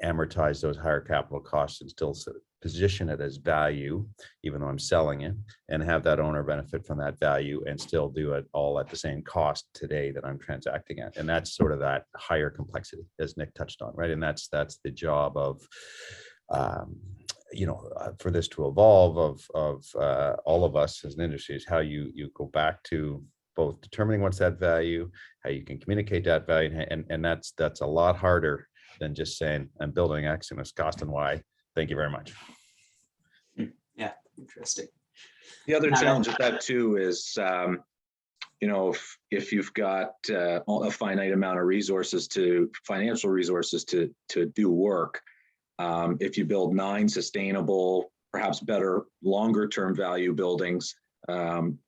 Speaker 5: amortize those higher capital costs and still position it as value, even though I'm selling it, and have that owner benefit from that value and still do it all at the same cost today that I'm transacting at. And that's sort of that higher complexity, as Nick touched on, right? And that's the job of, you know, for this to evolve of all of us as an industry, is how you go back to both determining what's that value, how you can communicate that value, and that's a lot harder than just saying I'm building X and it's costing Y. Thank you very much.
Speaker 1: Yeah, interesting.
Speaker 8: The other challenge with that too is, you know, if you've got a finite amount of resources, financial resources to do work, if you build 9 sustainable, perhaps better longer term value buildings,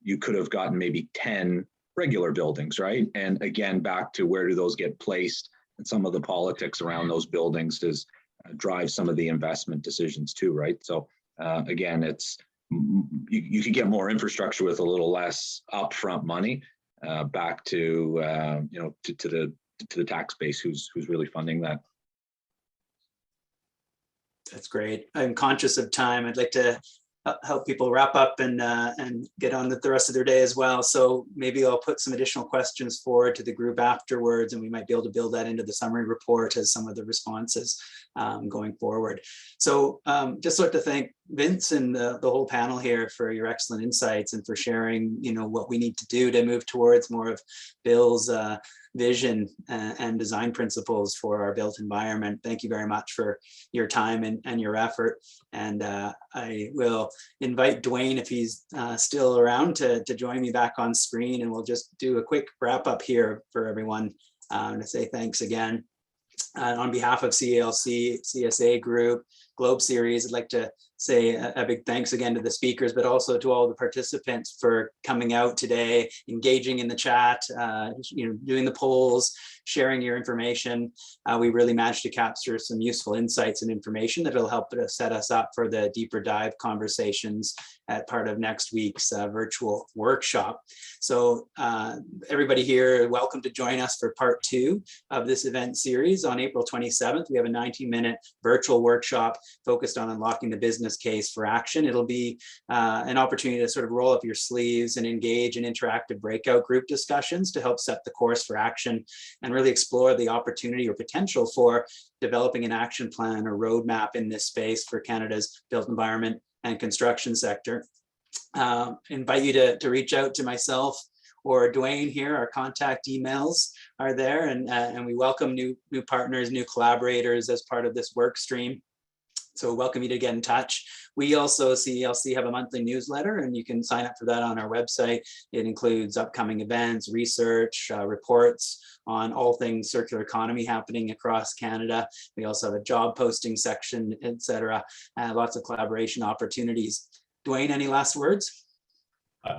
Speaker 8: you could have gotten maybe 10 regular buildings, right? And again, back to where do those get placed? And some of the politics around those buildings drive some of the investment decisions too, right? So again, it's you can get more infrastructure with a little less upfront money, back to you know, to the tax base who's really funding that.
Speaker 1: That's great. I'm conscious of time. I'd like to help people wrap up and get on with the rest of their day as well. So maybe I'll put some additional questions forward to the group afterwards, and we might be able to build that into the summary report as some of the responses going forward. So just like to thank Vince and the whole panel here for your excellent insights and for sharing, you know, what we need to do to move towards more of Bill's vision and design principles for our built environment. Thank you very much for your time and your effort. And I will invite Dwayne, if he's still around, to join me back on screen, and we'll just do a quick wrap up here for everyone to say thanks again. On behalf of CELC, CSA Group, Globe Series, I'd like to say a big thanks again to the speakers, but also to all the participants for coming out today, engaging in the chat, you know, doing the polls, sharing your information. We really managed to capture some useful insights and information that will help set us up for the deeper dive conversations at part of next week's virtual workshop. So everybody here, welcome to join us for part 2 of this event series. On April 27th, we have a 90-minute virtual workshop focused on unlocking the business case for action. It'll be an opportunity to sort of roll up your sleeves and engage in interactive breakout group discussions to help set the course for action and really explore the opportunity or potential for developing an action plan or roadmap in this space for Canada's built environment and construction sector. Invite you to reach out to myself or Dwayne here. Our contact emails are there, and we welcome new partners, new collaborators as part of this work stream. So welcome you to get in touch. We also, CELC, have a monthly newsletter, and you can sign up for that on our website. It includes upcoming events, research, reports on all things circular economy happening across Canada. We also have a job posting section, etc. Lots of collaboration opportunities. Dwayne, any last words?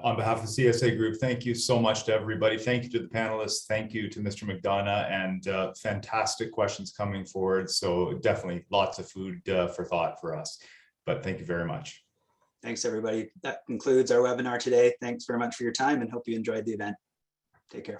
Speaker 2: On behalf of the CSA Group, thank you so much to everybody. Thank you to the panelists. Thank you to Mr. McDonough, and fantastic questions coming forward. So definitely lots of food for thought for us, but thank you very much.
Speaker 1: Thanks, everybody. That concludes our webinar today. Thanks very much for your time and hope you enjoyed the event. Take care.